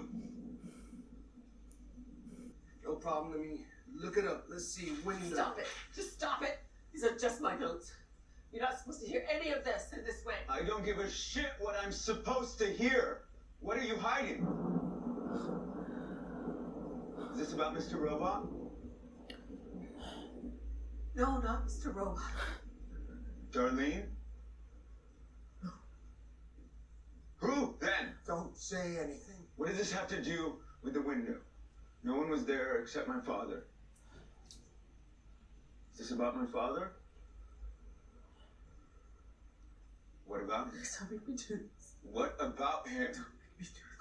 Speaker 3: No problem to me. Look it up. Let's see. Window.
Speaker 7: Stop it. Just stop it. These are just my notes. You're not supposed to hear any of this in this way.
Speaker 6: I don't give a shit what I'm supposed to hear. What are you hiding? Is this about Mr. Robot?
Speaker 7: No, not Mr. Robot.
Speaker 6: Darlene? Who, then?
Speaker 5: Don't say anything.
Speaker 6: What does this have to do with the window? No one was there except my father. Is this about my father? What about him?
Speaker 7: Please don't make me do this.
Speaker 6: What about him?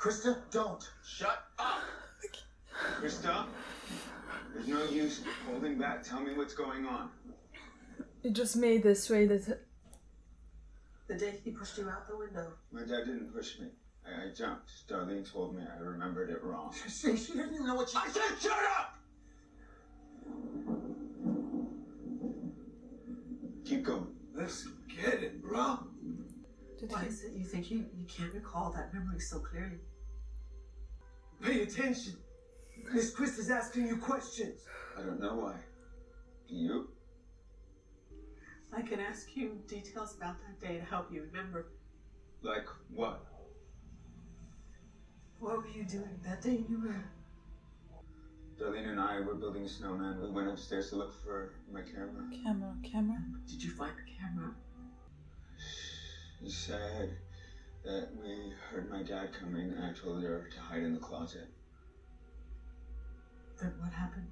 Speaker 5: Krista, don't.
Speaker 6: Shut up! Krista, there's no use holding back. Tell me what's going on.
Speaker 1: It just made this way that
Speaker 7: The day he pushed you out the window.
Speaker 6: My dad didn't push me. I jumped. Darlene told me I remembered it wrong.
Speaker 5: See, she doesn't even know what she...
Speaker 6: I said shut up! Keep going.
Speaker 3: Let's get it, bro.
Speaker 7: Why is it you think you can't recall that memory so clearly?
Speaker 3: Pay attention. Miss Chris is asking you questions.
Speaker 6: I don't know why. Do you?
Speaker 7: I can ask you details about that day to help you remember.
Speaker 6: Like what?
Speaker 7: What were you doing that day in your room?
Speaker 6: Darlene and I were building a snowman. We went upstairs to look for my camera.
Speaker 1: camera.
Speaker 7: Did you find the camera?
Speaker 6: She said that we heard my dad coming and I told her to hide in the closet.
Speaker 7: Then what happened?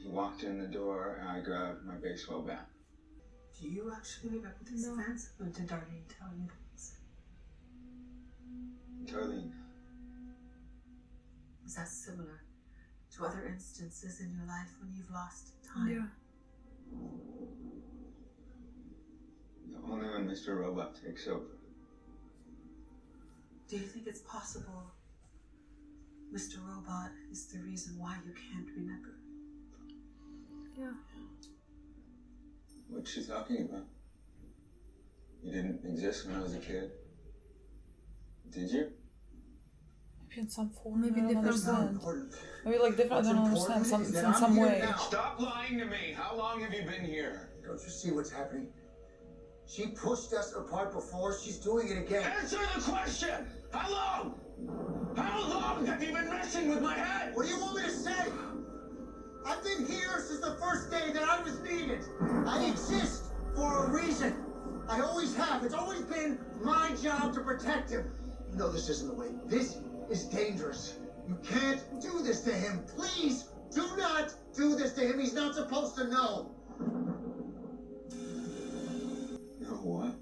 Speaker 6: He walked in the door and I grabbed my baseball bat.
Speaker 7: Do you actually remember this
Speaker 1: No.
Speaker 7: event? Or did Darlene tell you this?
Speaker 6: Darlene,
Speaker 7: Was that similar to other instances in your life when you've lost time?
Speaker 1: Yeah.
Speaker 6: only when Mr. Robot takes over.
Speaker 7: Do you think it's possible Mr. Robot is the reason why you can't remember?
Speaker 1: Yeah.
Speaker 6: What's she talking about? You didn't exist when I was a kid. Did you?
Speaker 8: Maybe in some form.
Speaker 1: Maybe
Speaker 8: I don't
Speaker 1: different
Speaker 8: understand.
Speaker 5: Important.
Speaker 8: Maybe like different. I don't
Speaker 5: What's
Speaker 8: understand.
Speaker 5: important is that
Speaker 8: In
Speaker 5: I'm
Speaker 8: some
Speaker 5: here
Speaker 8: way.
Speaker 5: now.
Speaker 6: Stop lying to me! How long have you been here?
Speaker 5: Don't you see what's happening? She pushed us apart before. She's doing it again.
Speaker 6: Answer the question! How long? How long have you been messing with my head?
Speaker 5: What do you want me to say? I've been here since the first day that I was needed. I exist for a reason. I always have. It's always been my job to protect him. You know this isn't the way. This is dangerous. You can't do this to him. Please do not do this to him. He's not supposed to know.
Speaker 6: No, what?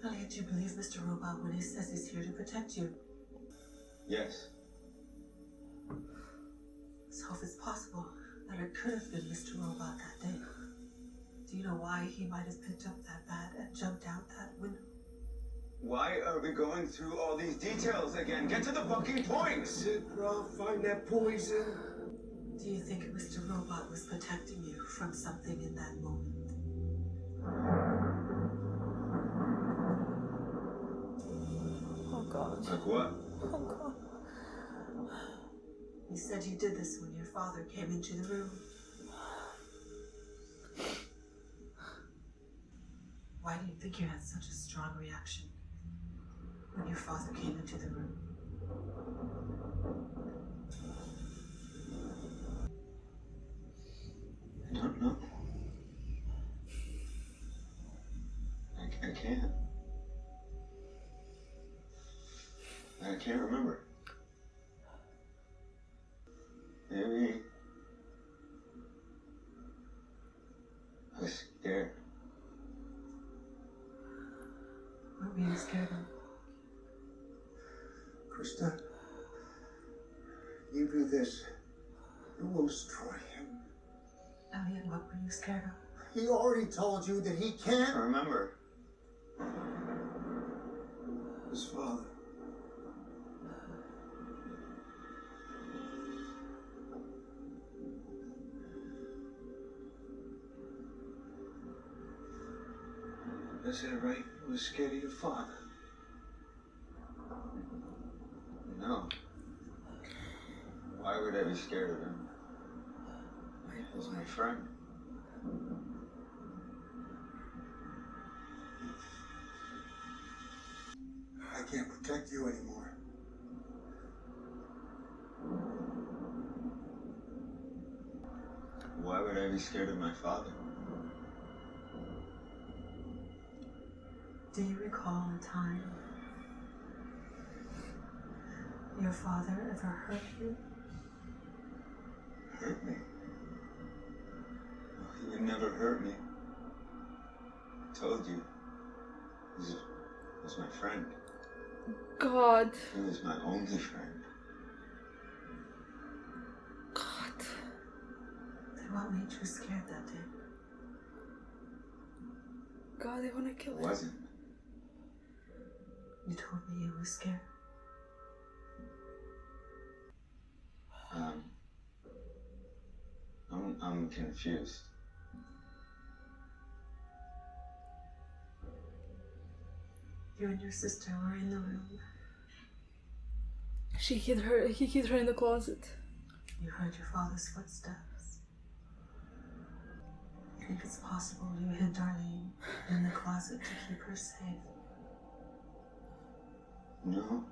Speaker 7: Elliot, do you believe Mr. Robot when he says he's here to protect you?
Speaker 6: Yes.
Speaker 7: So if it's possible that it could have been Mr. Robot that day, do you know why he might have picked up that bat and jumped out that window?
Speaker 6: Why are we going through all these details again? Get to the fucking point!
Speaker 3: That's it, bro. Find that poison.
Speaker 7: Do you think Mr. Robot was protecting you from something in that moment?
Speaker 8: Oh god.
Speaker 6: Like what?
Speaker 8: Oh god.
Speaker 7: You said you did this when your father came into the room. Why do you think you had such a strong reaction when your father came into the room?
Speaker 6: can't remember. Maybe I was scared.
Speaker 7: What were you scared of?
Speaker 5: Krista, you do this, you will destroy him.
Speaker 7: Elliot, what were you scared of?
Speaker 5: He already told you that he
Speaker 6: I
Speaker 5: can't.
Speaker 6: remember. His father. Is that right? You were scared of your father? No. Why would I be scared of him? He's my friend.
Speaker 5: I can't protect you anymore.
Speaker 6: Why would I be scared of my father?
Speaker 7: Do you recall a time your father ever hurt you?
Speaker 6: Hurt me? He would never hurt me. I told you. He was my friend.
Speaker 1: God.
Speaker 6: He was my only friend.
Speaker 1: God.
Speaker 7: Then what made you scared that day?
Speaker 1: God, I wanna kill
Speaker 6: It
Speaker 1: him.
Speaker 6: wasn't.
Speaker 7: You told me you were scared.
Speaker 6: I'm confused.
Speaker 7: You and your sister were in the room.
Speaker 1: He hid her in the closet.
Speaker 7: You heard your father's footsteps. I think it's possible you hid Darlene in the closet to keep her safe.
Speaker 6: No.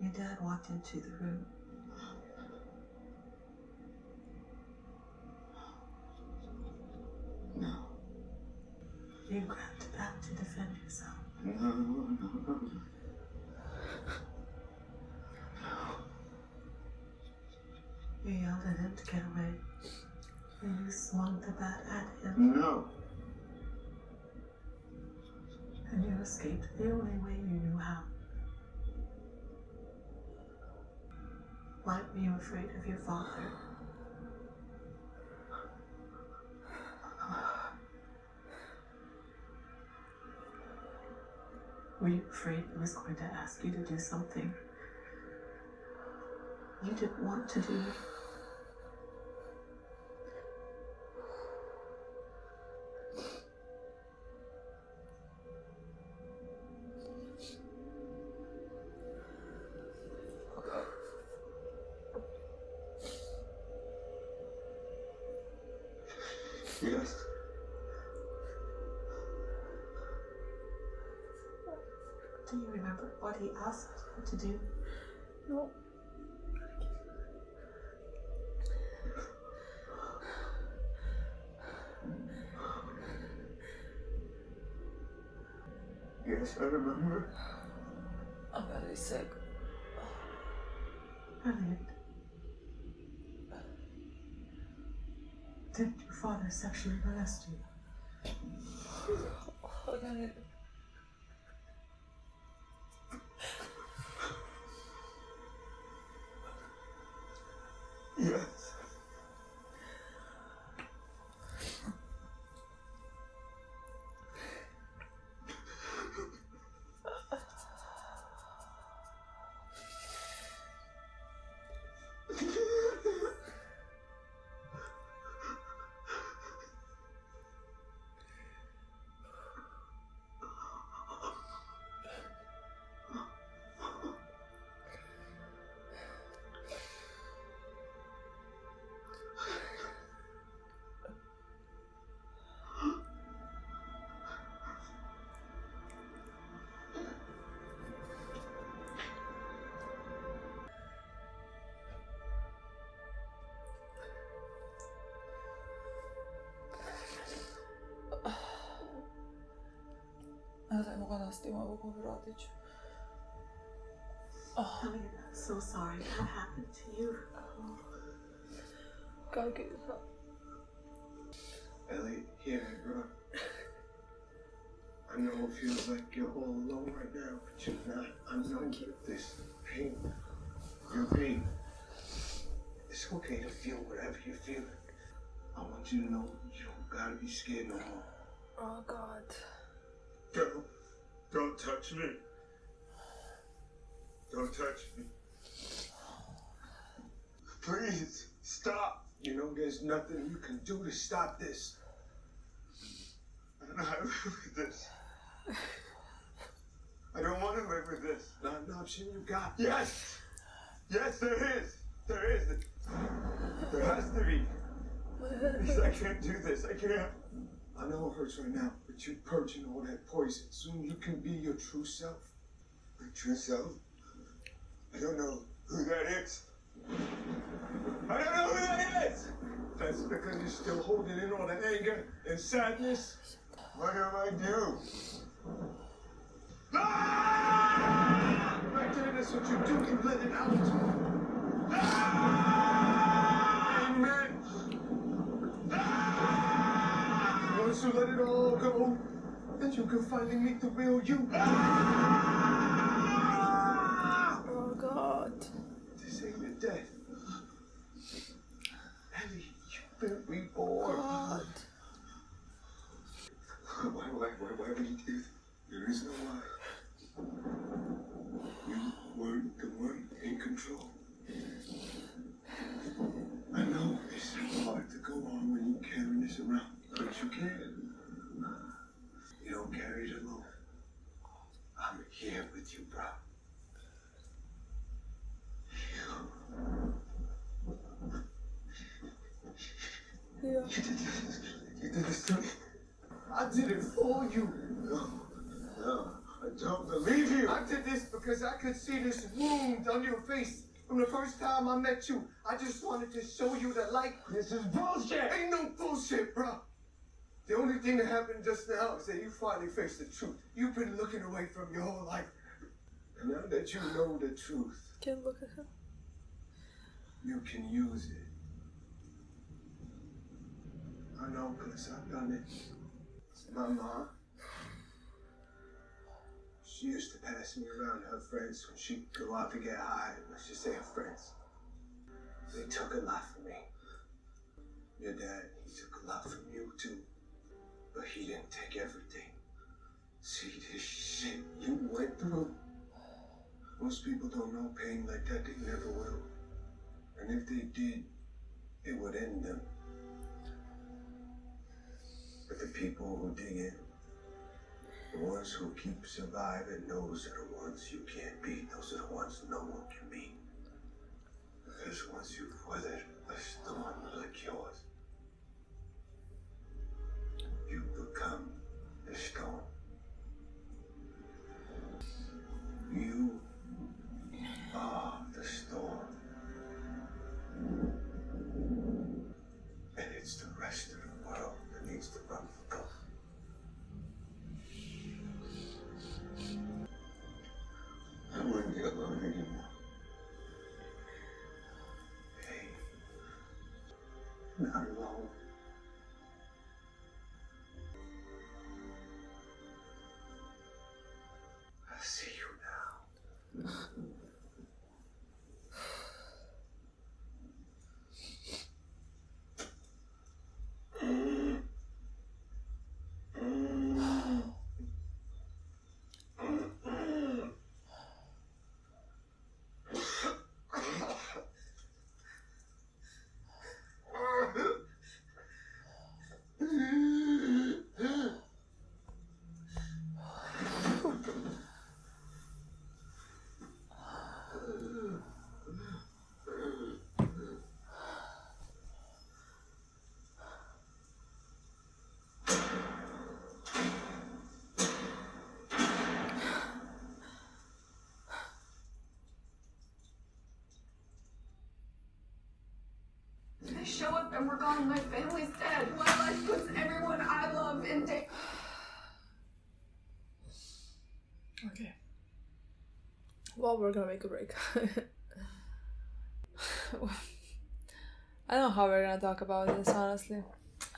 Speaker 7: Your dad walked into the room.
Speaker 6: No.
Speaker 7: You grabbed a bat to defend yourself.
Speaker 6: No.
Speaker 7: You yelled at him to get away. And you swung the bat at him.
Speaker 6: No.
Speaker 7: And you escaped the only way you knew how. Why were you afraid of your father? Were you afraid he was going to ask you to do something you didn't want to do?
Speaker 6: Yes.
Speaker 7: Do you remember what he asked you to do?
Speaker 1: No.
Speaker 6: Yes, I remember.
Speaker 8: I'm gonna be sick.
Speaker 7: Elliot. Did your father sexually molest you?
Speaker 8: I'm gonna...
Speaker 6: Yes.
Speaker 2: Pustim ovo, povratit ću.
Speaker 7: I'm so sorry. What happened to you?
Speaker 1: Kak je to?
Speaker 3: Ellie, hear me, bro. I know it feels like you're all alone right now, but you're not. I know this pain, your pain. It's okay to feel whatever you're feeling. I want you to know you don't gotta be scared no more.
Speaker 1: Oh god.
Speaker 3: Don't touch me. Don't touch me. Please, stop. You know, there's nothing you can do to stop this. I don't live with this. I don't want to live with this. Not an option you got. Yes! Yes, there is. There is. There has to be. Please, I can't do this. I can't. I know it hurts right now, but you're purging all that poison. Soon you can be your true self. My true self? I don't know who that is. I don't know who that is! That's because you're still holding in all the anger and sadness. What do I do? Ah! Right there, that's what you do. You let it out. Ah! Amen. Ah! Once you let it all go, then you can finally meet the real you. Ah!
Speaker 1: Oh god.
Speaker 3: This ain't a death. Ellie, you've been reborn.
Speaker 1: God.
Speaker 3: Why would you do that? There is no why. You weren't the one in control. I know it's hard to go on when you're carrying this around, but you can. You don't carry it alone. I'm here with you, bro.
Speaker 1: Yeah.
Speaker 3: You did this to me. I did it for you. No, I don't believe you. I did this because I could see this wound on your face from the first time I met you. I just wanted to show you the light. This is bullshit. Ain't no bullshit, bro. The only thing that happened just now is that you finally faced the truth. You've been looking away from your whole life. And now that you know the truth,
Speaker 1: Can't look at him.
Speaker 3: you can use it. I know because I've done it. My mom, she used to pass me around to her friends when she'd go out to get high. Let's just say her friends. They took a lot from me. Your dad, he took a lot from you too. But he didn't take everything. See this shit you went through? Most people don't know pain like that. They never will. And if they did, it would end them. But the people who dig in, the ones who keep surviving, those are the ones you can't beat. Those are the ones no one can beat. Because once you've weathered a storm like yours, you become the storm. You are the storm. And it's the rest of the world that needs to run for cover. I wouldn't be alone anymore. Hey, not alone. I see you now.
Speaker 9: I show up and we're gone. My family's dead. My life puts everyone I love in danger.
Speaker 1: Okay. Well, we're gonna make a break. I don't know how we're gonna talk about this, honestly.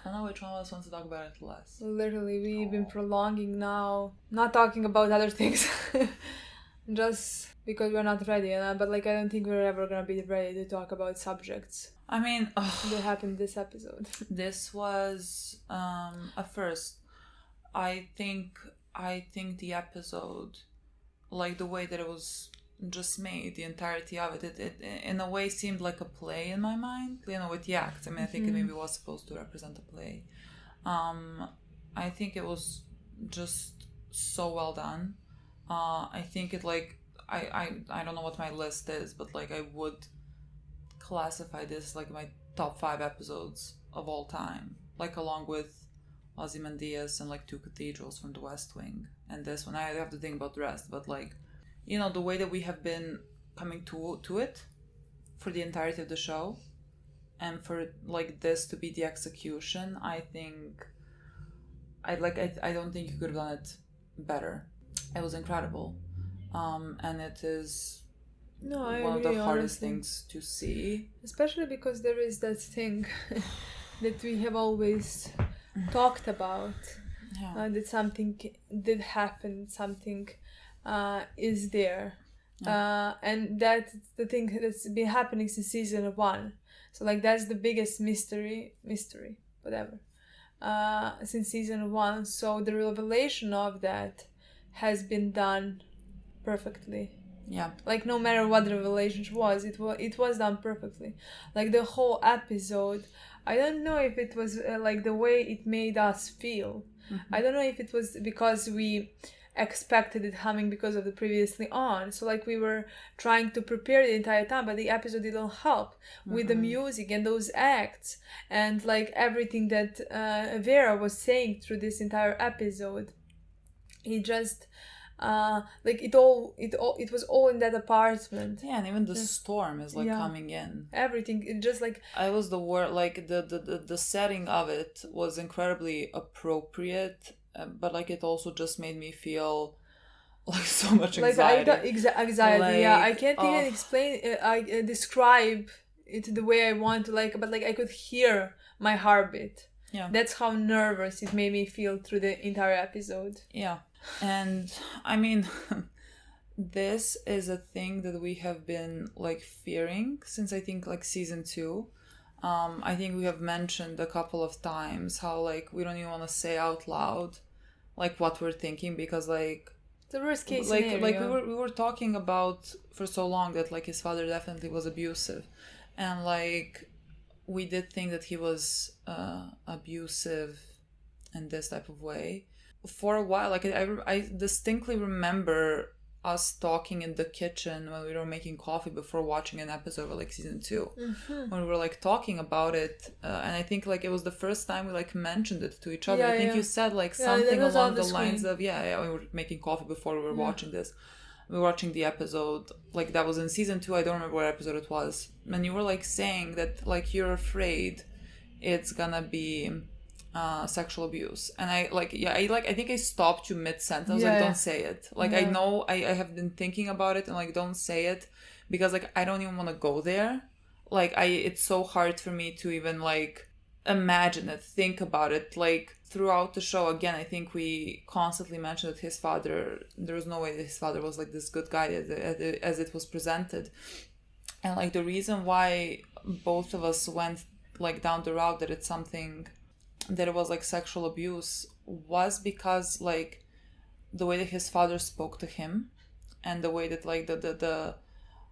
Speaker 2: I don't know which one of us wants to talk about it less.
Speaker 1: Literally, we've been prolonging now, not talking about other things. Just because we're not ready, but like I don't think we're ever gonna be ready to talk about subjects.
Speaker 2: I mean,
Speaker 1: that happened this episode.
Speaker 2: This was a first. I think the episode, like the way that it was just made, the entirety of it in a way seemed like a play in my mind, with the acts. I mean, I think it maybe was supposed to represent a play. I think it was just so well done. I think it like I don't know what my list is, but like I would classify this like my top 5 episodes of all time, like along with Ozymandias and like 2 Cathedrals from the West Wing, and this one I have to think about the rest, but like the way that we have been coming to it for the entirety of the show, and for like this to be the execution, I think I don't think you could have done it better. It was incredible, and it is one of the hardest things to see,
Speaker 1: especially because there is that thing that we have always talked about, that something did happen, something is there, and that's the thing that's been happening since season 1. So like that's the biggest mystery, whatever, since season 1. So the revelation of that has been done perfectly.
Speaker 2: Yeah.
Speaker 1: Like no matter what the revelation was, it was done perfectly. Like the whole episode, I don't know if it was like the way it made us feel. I don't know if it was because we expected it coming because of the previously on. So like we were trying to prepare the entire time, but the episode didn't help with the music and those acts and like everything that Vera was saying through this entire episode. It just like it was all in that apartment.
Speaker 2: Yeah, and even the storm is like coming in.
Speaker 1: Everything, it just like
Speaker 2: I was the word, like the setting of it was incredibly appropriate, but like it also just made me feel like so much anxiety.
Speaker 1: Like anxiety. Like, yeah, I can't even explain. I describe it the way I want to, like, but like I could hear my heartbeat.
Speaker 2: Yeah,
Speaker 1: that's how nervous it made me feel through the entire episode.
Speaker 2: Yeah. And I mean, this is a thing that we have been like fearing since I think like season 2. I think we have mentioned a couple of times how like we don't even want to say out loud like what we're thinking, because like
Speaker 1: the worst case
Speaker 2: like
Speaker 1: scenario.
Speaker 2: Like we were talking about for so long that like his father definitely was abusive, and like we did think that he was abusive in this type of way for a while. Like I distinctly remember us talking in the kitchen when we were making coffee before watching an episode of like season 2, when we were like talking about it, and I think like it was the first time we like mentioned it to each other. I think you said like something along the lines of we were making coffee before we were watching this. We were watching the episode, like that was in season 2. I don't remember what episode it was, and you were like saying that like you're afraid it's gonna be sexual abuse, and I think I stopped you mid-sentence. Don't say it. Like I know I have been thinking about it, and like don't say it, because like I don't even want to go there. Like it's so hard for me to even like imagine it, think about it. Like throughout the show, again, I think we constantly mentioned that his father, there was no way that his father was like this good guy as it was presented, and like the reason why both of us went like down the route that it's something that it was like sexual abuse was because like the way that his father spoke to him, and the way that like the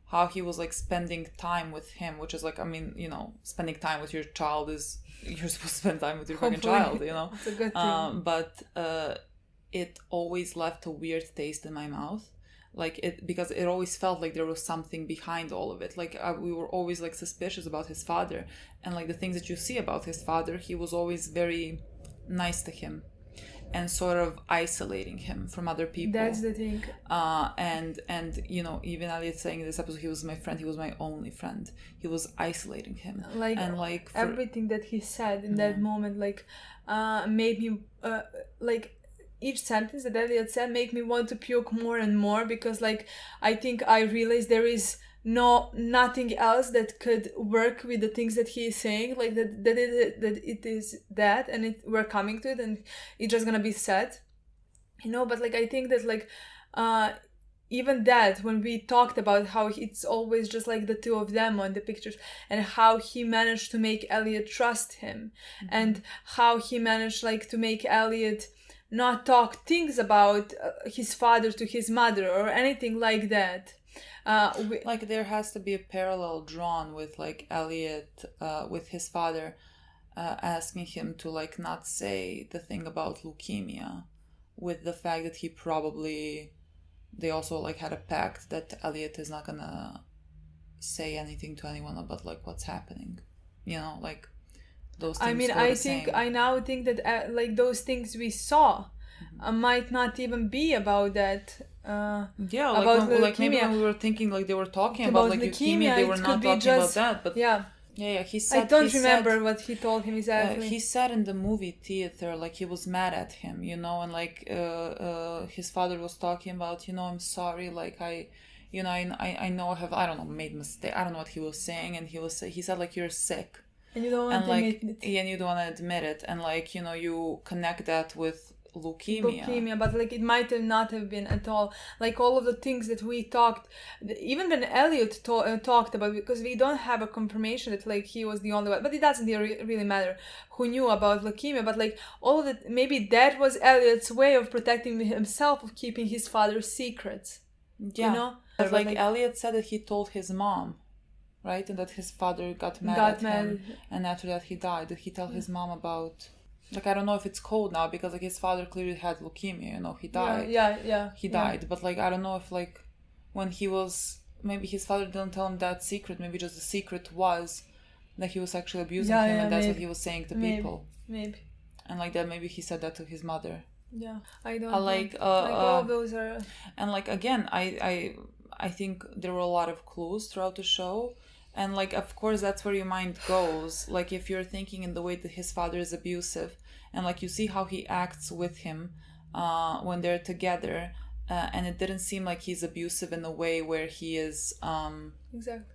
Speaker 2: how he was like spending time with him, which is like, I mean, spending time with your child is, you're supposed to spend time with your fucking child,
Speaker 1: It's a good thing.
Speaker 2: But it always left a weird taste in my mouth, like because it always felt like there was something behind all of it. Like we were always like suspicious about his father, and like the things that you see about his father, he was always very nice to him and sort of isolating him from other people.
Speaker 1: That's the thing.
Speaker 2: And even Elliot saying in this episode, he was my friend, he was my only friend. He was isolating him.
Speaker 1: Like, and like everything that he said in that moment, like made me like each sentence that Elliot said make me want to puke more and more, because like I think I realized there is nothing else that could work with the things that he is saying, like that it is that, and we're coming to it, and it's just gonna be sad, but like I think that like even that, when we talked about how it's always just like the two of them on the pictures, and how he managed to make Elliot trust him, and how he managed like to make Elliot not talk things about his father to his mother or anything like that.
Speaker 2: Like there has to be a parallel drawn with like Elliot with his father asking him to like not say the thing about leukemia, with the fact that they also like had a pact that Elliot is not gonna say anything to anyone about like what's happening, like those things.
Speaker 1: I mean, I now think that like those things we saw might not even be about that. About
Speaker 2: like maybe when we were thinking like they were talking about like leukemia, they were not talking about that. But yeah, he said.
Speaker 1: I don't remember what he told him exactly.
Speaker 2: He said in the movie theater like he was mad at him, and like his father was talking about, I'm sorry, like I know I don't know, made mistake. I don't know what he was saying, and he said like you're sick.
Speaker 1: And you don't want to admit it.
Speaker 2: And you don't want to admit it, and like you connect that with leukemia,
Speaker 1: but like it might not have been at all like all of the things that we talked, even when Elliot talked about, because we don't have a confirmation that like he was the only one, but it doesn't really matter who knew about leukemia, but like all of it, maybe that was Elliot's way of protecting himself, of keeping his father's secrets.
Speaker 2: But like Elliot said that he told his mom, right, and that his father got mad at him, and after that he died. Did he tell his mom about, like, I don't know if it's code now, because like his father clearly had leukemia, he died. He died, but like I don't know if like when he was, maybe his father didn't tell him that secret, maybe just the secret was that he was actually abusing him, and that's what he was saying to people.
Speaker 1: Maybe.
Speaker 2: And like that, maybe he said that to his mother.
Speaker 1: Yeah, I don't know.
Speaker 2: Like
Speaker 1: all of those are.
Speaker 2: And like again, I think there were a lot of clues throughout the show. And like, of course, that's where your mind goes. Like, if you're thinking in the way that his father is abusive, and like you see how he acts with him when they're together, and it didn't seem like he's abusive in a way where he is
Speaker 1: exactly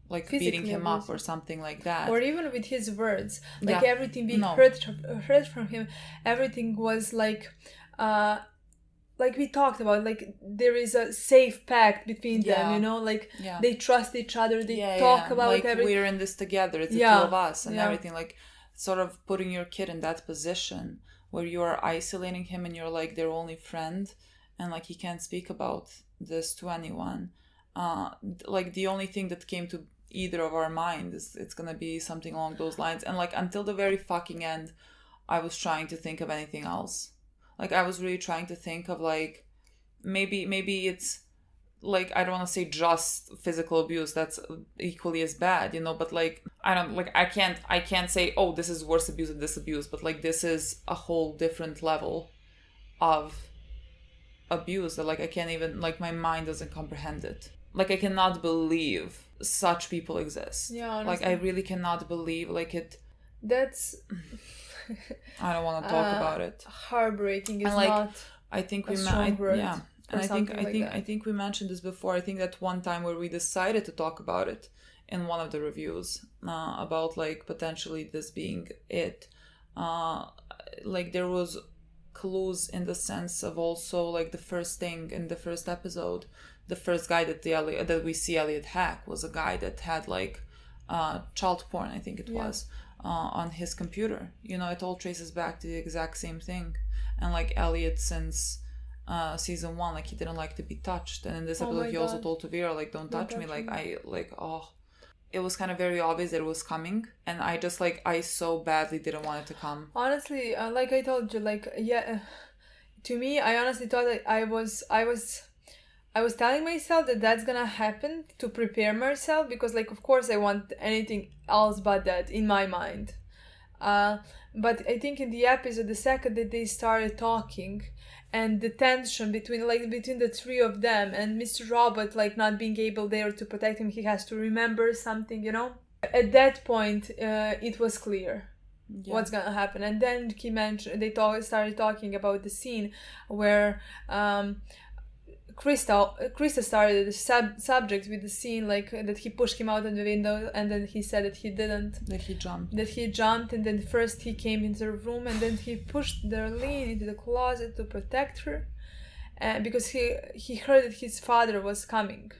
Speaker 2: like beating him up or something like that,
Speaker 1: or even with his words, like everything being heard from him, everything was like we talked about, like there is a safe pact between them, they trust each other, they talk about
Speaker 2: like
Speaker 1: everything.
Speaker 2: We're in this together, it's the two of us, and everything, like sort of putting your kid in that position where you are isolating him and you're like their only friend, and like he can't speak about this to anyone. Like the only thing that came to either of our minds is it's gonna be something along those lines, and like until the very fucking end I was trying to think of anything else. Like I was really trying to think of like maybe it's like, I don't want to say just physical abuse, that's equally as bad, but like I can't say, oh, this is worse abuse than this abuse, but like this is a whole different level of abuse that like I can't even, like my mind doesn't comprehend it. Like I cannot believe such people exist. Like I really cannot believe like it.
Speaker 1: That's
Speaker 2: I don't want to talk about it.
Speaker 1: Heartbreaking is
Speaker 2: and like,
Speaker 1: not
Speaker 2: I think we and I think we mentioned this before. I think that one time where we decided to talk about it in one of the reviews about like potentially this being it. Like there was clues in the sense of also like the first thing in the first episode, the first guy that we see Elliot hack was a guy that had like child porn, I think it was, on his computer. It all traces back to the exact same thing. And like Elliot, since season 1, like he didn't like to be touched, and in this episode he also told to Vera like don't touch me. Like I like it was kind of very obvious that it was coming, and I just like I so badly didn't want it to come.
Speaker 1: Honestly, like I told you, like to me, I honestly thought that I was telling myself that that's gonna happen to prepare myself, because like of course I want anything else but that in my mind. But I think in the episode, the second that they started talking, and the tension between the three of them, and Mr. Robot like not being able there to protect him, he has to remember something, At that point, it was clear. what's gonna happen. And then he mentioned, started talking about the scene where Krista started the subject with the scene, like that he pushed him out of the window, and then he said that he didn't.
Speaker 2: That he
Speaker 1: jumped, and then first he came into the room, and then he pushed Darlene into the closet to protect her, because he heard that his father was coming.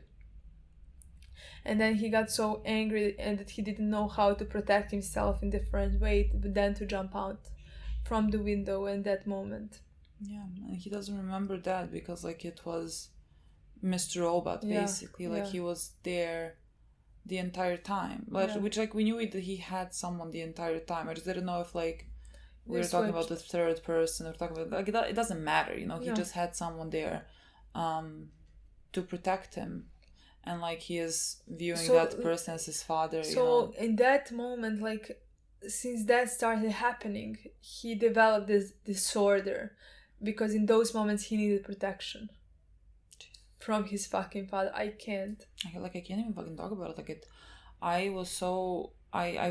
Speaker 1: And then he got so angry and that he didn't know how to protect himself in different way than to jump out from the window in that moment.
Speaker 2: Yeah, and he doesn't remember that because like it was Mr. Robot basically, like he was there the entire time, which like we knew that he had someone the entire time. I just didn't know if like we were talking about the third person or talking about like it doesn't matter, you know. He just had someone there to protect him, and like he is viewing that person as his father.
Speaker 1: So in that moment, like since that started happening, he developed this disorder. Because in those moments he needed protection from his fucking father. I can't
Speaker 2: even fucking talk about it. Like I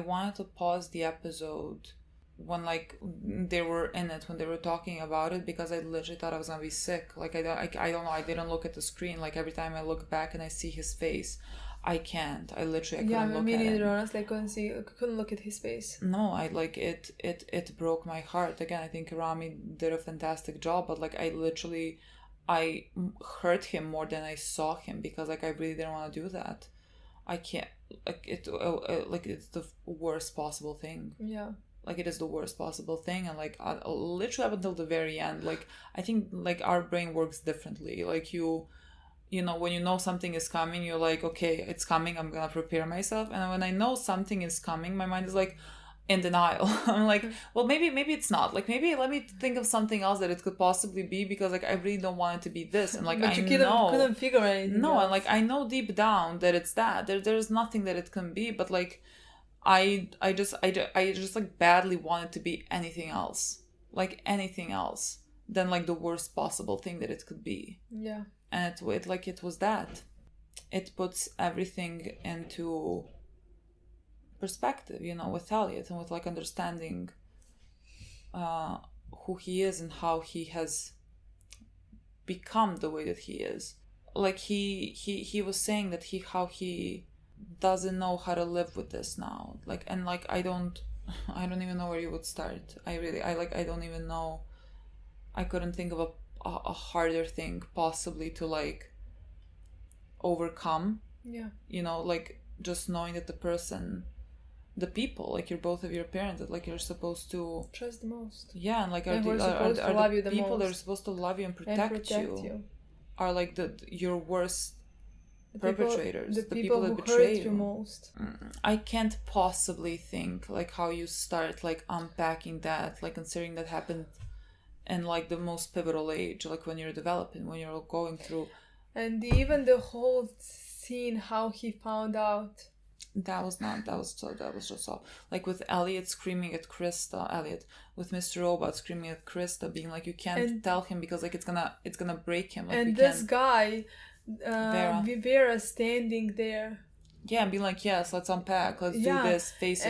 Speaker 2: wanted to pause the episode when like they were in it, when they were talking about it, because I literally thought I was gonna be sick. Like I don't know. I didn't look at the screen. Like every time I look back and I see his face, I couldn't look at him.
Speaker 1: Me neither, honestly. I couldn't look at his face.
Speaker 2: No, it broke my heart. Again, I think Rami did a fantastic job, but like I hurt him more than I saw him, because like I really didn't want to do that. I can't, like it like it's the worst possible thing.
Speaker 1: Yeah.
Speaker 2: Like it is the worst possible thing, and like literally up until the very end, like I think like our brain works differently. Like you know, when you know something is coming, you're like, okay, it's coming, I'm gonna prepare myself. And when I know something is coming, my mind is like in denial. I'm like, well, maybe it's not. Like maybe let me think of something else that it could possibly be, because like I really don't want it to be this. And like
Speaker 1: but you couldn't figure anything.
Speaker 2: No,
Speaker 1: else.
Speaker 2: And like I know deep down that it's that. There's nothing that it can be, but like I just like badly want it to be anything else. Like anything else than like the worst possible thing that it could be.
Speaker 1: Yeah.
Speaker 2: And it was that. It puts everything into perspective, you know, with Elliot, and with like understanding who he is and how he has become the way that he is. Like he was saying that how he doesn't know how to live with this now. Like, and like I don't even know where you would start. I don't even know. I couldn't think of a harder thing possibly to like overcome.
Speaker 1: Yeah.
Speaker 2: You know, like just knowing that the people, like you're both of your parents, that like you're supposed to
Speaker 1: trust the most.
Speaker 2: Yeah, and like are the people that are supposed to love you and protect you are like your worst perpetrators, the people that betray
Speaker 1: you most.
Speaker 2: I can't possibly think like how you start like unpacking that, like considering that happened in like the most pivotal age, like when you're developing, when you're going through.
Speaker 1: And even the whole scene, how he found out.
Speaker 2: That was just all. Like with Elliot screaming at Krista, with Mr. Robot screaming at Krista, being like, you can't tell him because like it's gonna break him. Like,
Speaker 1: and this guy, Vera standing there.
Speaker 2: Yeah, and being like, yes, let's unpack, let's do this, face it.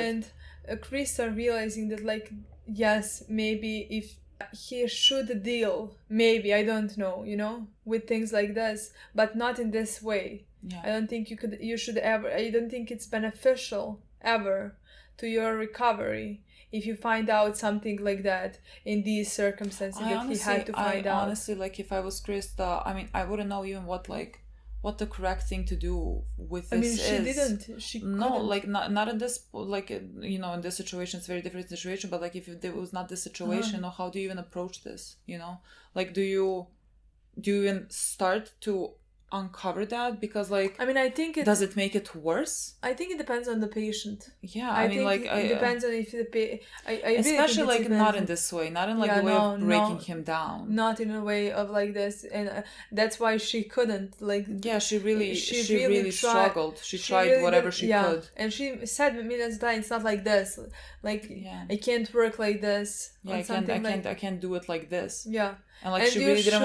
Speaker 1: And Krista realizing that like, yes, maybe if he should deal, maybe, I don't know, you know, with things like this, but not in this way.
Speaker 2: Yeah.
Speaker 1: I don't think you should ever, I don't think it's beneficial ever to your recovery if you find out something like that in these circumstances he had to find out.
Speaker 2: Honestly, like if I was Krista, I mean, I wouldn't know even what the correct thing to do with this is.
Speaker 1: She
Speaker 2: no,
Speaker 1: couldn't.
Speaker 2: like not in this, like, you know, in this situation it's a very different situation, but like if it was not this situation, or how do you even approach this, you know? Like do you even start to uncover that? Because like,
Speaker 1: I mean, I think
Speaker 2: does it make it worse?
Speaker 1: I think it depends on the patient.
Speaker 2: Yeah, I mean, like
Speaker 1: it depends on if the
Speaker 2: especially
Speaker 1: really
Speaker 2: like not in this way, not in like the way of breaking him down,
Speaker 1: not in a way of like this, and that's why she couldn't like.
Speaker 2: Yeah, she really struggled. She tried whatever she could,
Speaker 1: and she said millions of times, it's not like this. Like I can't work like this.
Speaker 2: Yeah, I can't do it like this.
Speaker 1: Yeah.
Speaker 2: And like she really didn't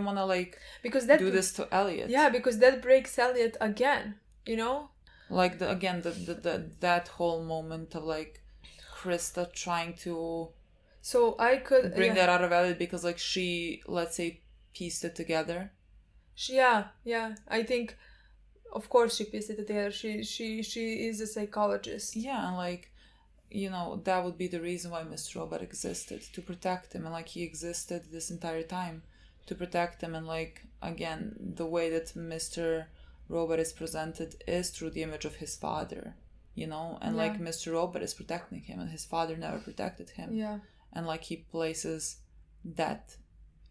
Speaker 2: want to like
Speaker 1: because that
Speaker 2: do this to Elliot.
Speaker 1: Yeah, because that breaks Elliot again, you know?
Speaker 2: Like that whole moment of like Krista trying to
Speaker 1: So I could
Speaker 2: bring that out of Elliot because like she, let's say, pieced it together.
Speaker 1: Yeah. I think, of course, she pieced it together. She is a psychologist.
Speaker 2: Yeah, and like, you know, that would be the reason why Mr. Robot existed, to protect him, and like he existed this entire time to protect him. And like, again, the way that Mr. Robot is presented is through the image of his father, you know, and like Mr. Robot is protecting him, and his father never protected him.
Speaker 1: Yeah.
Speaker 2: And like he places that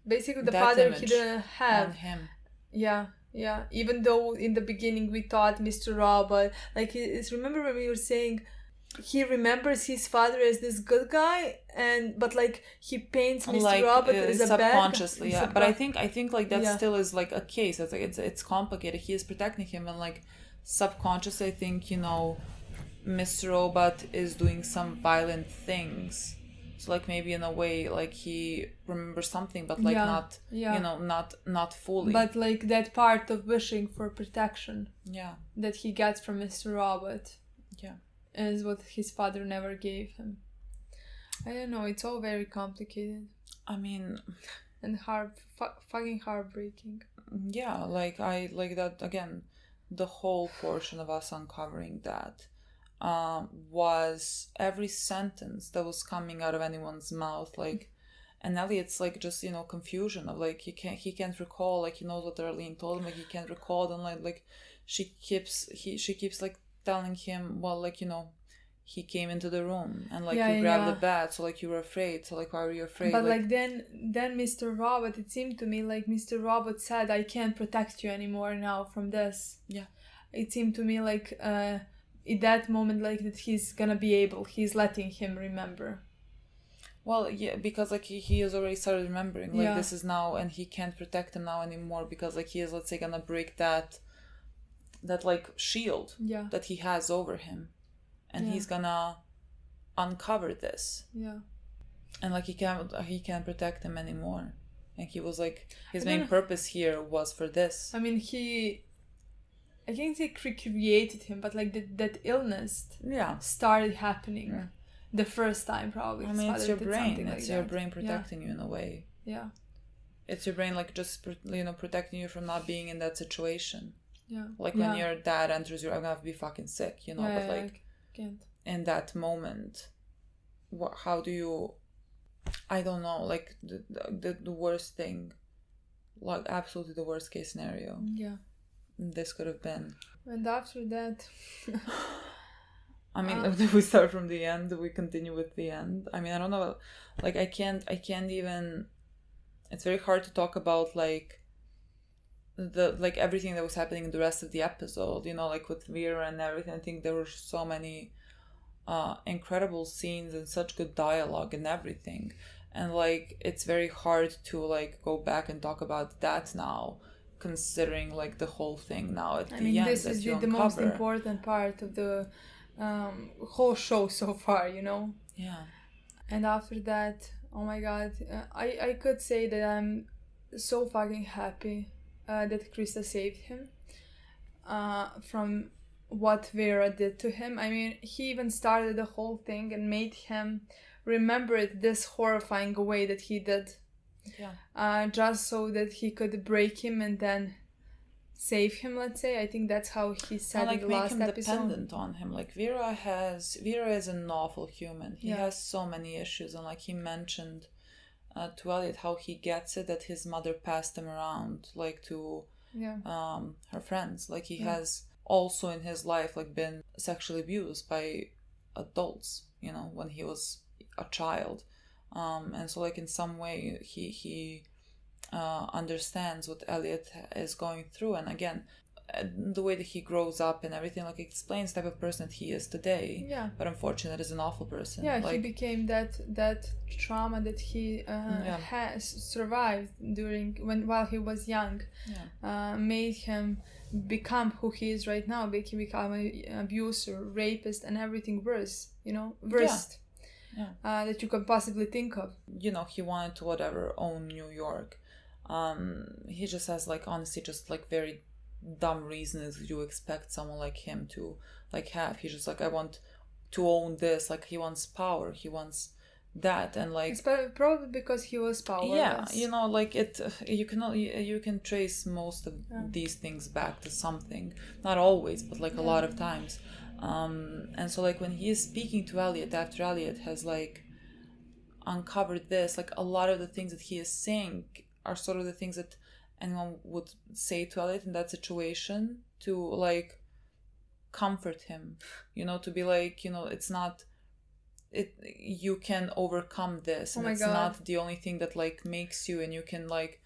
Speaker 1: basically the father he
Speaker 2: image
Speaker 1: didn't have
Speaker 2: on him.
Speaker 1: Yeah. Even though in the beginning we thought Mr. Robot, like, remember when we were saying he remembers his father as this good guy, but like he paints Mr.
Speaker 2: Like,
Speaker 1: Robot as a bad guy.
Speaker 2: subconsciously, yeah. But I think like that still is like a case. It's like it's complicated. He is protecting him, and like subconsciously, I think, you know, Mr. Robot is doing some violent things. So like maybe in a way like he remembers something, but like not you know, not fully.
Speaker 1: But like that part of wishing for protection.
Speaker 2: Yeah.
Speaker 1: That he gets from Mr. Robot.
Speaker 2: Yeah.
Speaker 1: Is what his father never gave him. I don't know. It's all very complicated.
Speaker 2: I mean,
Speaker 1: and fucking heartbreaking.
Speaker 2: Yeah, like I like that again. The whole portion of us uncovering that was every sentence that was coming out of anyone's mouth, like, and Elliot's like just, you know, confusion of like he can't recall, like he knows what Darlene told him, like he can't recall, and like she keeps like telling him, well, like, you know, he came into the room and like you grabbed the bat, so like you were afraid, so like why were you afraid?
Speaker 1: But like then Mr. Robot, it seemed to me like Mr. Robot said, I can't protect you anymore now from this.
Speaker 2: Yeah.
Speaker 1: It seemed to me like in that moment, like that he's letting him remember.
Speaker 2: Well, yeah, because like he has already started remembering, like this is now, and he can't protect him now anymore because like he is, let's say, gonna break that like shield that he has over him, and he's gonna uncover this.
Speaker 1: Yeah.
Speaker 2: And like he can't protect him anymore, and he was like his main purpose here was for this.
Speaker 1: I mean, I can't say created him, but like that illness started happening the first time probably.
Speaker 2: I mean, it's your brain. It's your brain protecting you in a way.
Speaker 1: Yeah.
Speaker 2: It's your brain like just, you know, protecting you from not being in that situation.
Speaker 1: Yeah.
Speaker 2: Like when your dad enters you, I'm gonna have to be fucking sick, you know. But like
Speaker 1: I can't.
Speaker 2: In that moment, how do you? I don't know. Like the worst thing, like absolutely the worst case scenario.
Speaker 1: Yeah.
Speaker 2: This could have been.
Speaker 1: And after that,
Speaker 2: I mean, do we start from the end? Do we continue with the end? I mean, I don't know. Like, I can't even. It's very hard to talk about like everything that was happening in the rest of the episode. You know, like with Vera and everything. I think there were so many incredible scenes and such good dialogue and everything. And like, it's very hard to like go back and talk about that now, considering like the whole thing now at the end.
Speaker 1: This is the most important part of the whole show so far, you know.
Speaker 2: Yeah.
Speaker 1: And after that, oh my god, I could say that I'm so fucking happy that Krista saved him from what Vera did to him. I mean, he even started the whole thing and made him remember it this horrifying way that he did.
Speaker 2: Yeah.
Speaker 1: Just so that he could break him and then save him, let's say. I think that's how he said in the last episode.
Speaker 2: Make him dependent on him. Like Vera is an awful human. He has so many issues, and like he mentioned to Elliot how he gets it that his mother passed him around like to her friends. Like he has also in his life like been sexually abused by adults, you know, when he was a child. And so like in some way he understands what Elliot is going through, and again the way that he grows up and everything like explains the type of person that he is today. But unfortunately is an awful person. Like,
Speaker 1: he became that trauma that he has survived while he was young, made him become who he is right now. He become an abuser, rapist, and everything worse, you know, worst. That you could possibly think of.
Speaker 2: You know, he wanted to own New York. He just has like honestly just like very dumb reasons you expect someone like him to like have. He's just like, I want to own this, like he wants power, he wants that, and like
Speaker 1: it's probably because he was powerless.
Speaker 2: yeah, you know, like it you can trace most of these things back to something, not always, but like a lot of times. And so like when he is speaking to Elliot after Elliot has like uncovered this, like a lot of the things that he is saying are sort of the things that anyone would say to Elliot in that situation to like comfort him, you know, to be like, you know, it's not you can overcome this, and it's not the only thing that like makes you, and you can like